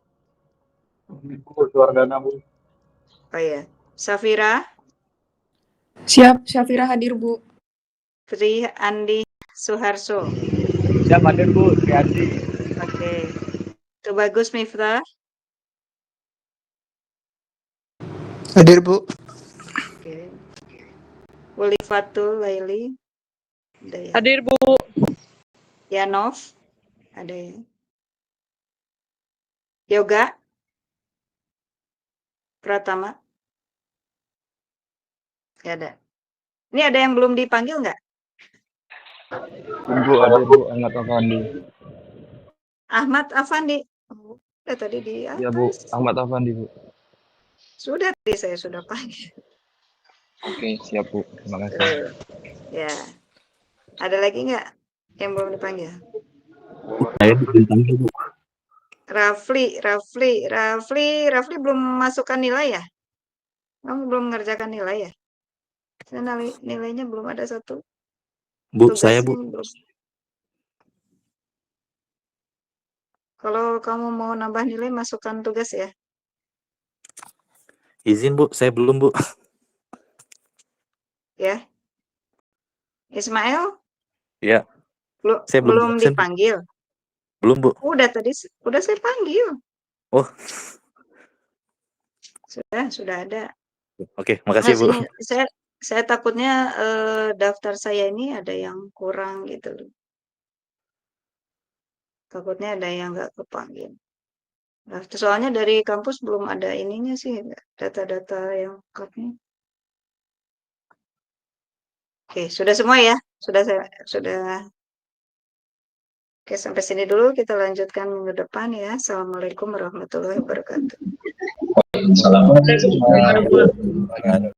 [SPEAKER 8] Suardana, Bu.
[SPEAKER 1] Oh ya. Safira.
[SPEAKER 9] Siap, Syafira hadir, Bu.
[SPEAKER 1] Tri Andi Suharso.
[SPEAKER 8] Siap, hadir, Bu. Triandi.
[SPEAKER 1] Oke. Itu bagus, Miftah.
[SPEAKER 5] Hadir, Bu.
[SPEAKER 1] Oke. Wulifatul Laili. Ada ya.
[SPEAKER 9] Hadir, Bu.
[SPEAKER 1] Yanov. Ada ya. Yoga. Pratama. Nggak ada. Ini ada yang belum dipanggil nggak?
[SPEAKER 8] Bu, hadir, Bu. Ahmad Afandi.
[SPEAKER 1] Ahmad Afandi. Oh, udah tadi di atas.
[SPEAKER 8] Ya, Bu. Ahmad Afandi, Bu.
[SPEAKER 1] Sudah tadi saya sudah panggil.
[SPEAKER 8] Oke, siap, Bu. Terima kasih.
[SPEAKER 1] Ya. Ada lagi nggak yang belum dipanggil?
[SPEAKER 7] Saya dipanggil, Bu.
[SPEAKER 1] Rafli belum masukkan nilai ya? Kamu belum mengerjakan nilai ya? Nilainya belum ada satu.
[SPEAKER 2] Bu,
[SPEAKER 1] Tugasnya
[SPEAKER 2] saya, Bu.
[SPEAKER 1] belum. Kalau kamu mau nambah nilai, masukkan tugas ya.
[SPEAKER 2] Izin, Bu. Saya belum, Bu.
[SPEAKER 1] Ya. Ismail?
[SPEAKER 2] Ya. Saya
[SPEAKER 1] Belum
[SPEAKER 2] absen, Bu.
[SPEAKER 1] dipanggil.
[SPEAKER 2] Belum, Bu.
[SPEAKER 1] Udah tadi, udah saya panggil.
[SPEAKER 2] Oh.
[SPEAKER 1] Sudah ada.
[SPEAKER 2] Oke, makasih, Bu.
[SPEAKER 1] Ini saya takutnya daftar saya ini ada yang kurang gitu loh. Takutnya ada yang nggak kepanggil. Nah, soalnya dari kampus belum ada ininya sih, data-data yang lengkapnya. Oke, sudah semua ya? Sudah. Oke, sampai sini dulu, kita lanjutkan minggu depan ya. Assalamualaikum warahmatullahi wabarakatuh.
[SPEAKER 7] Assalamualaikum.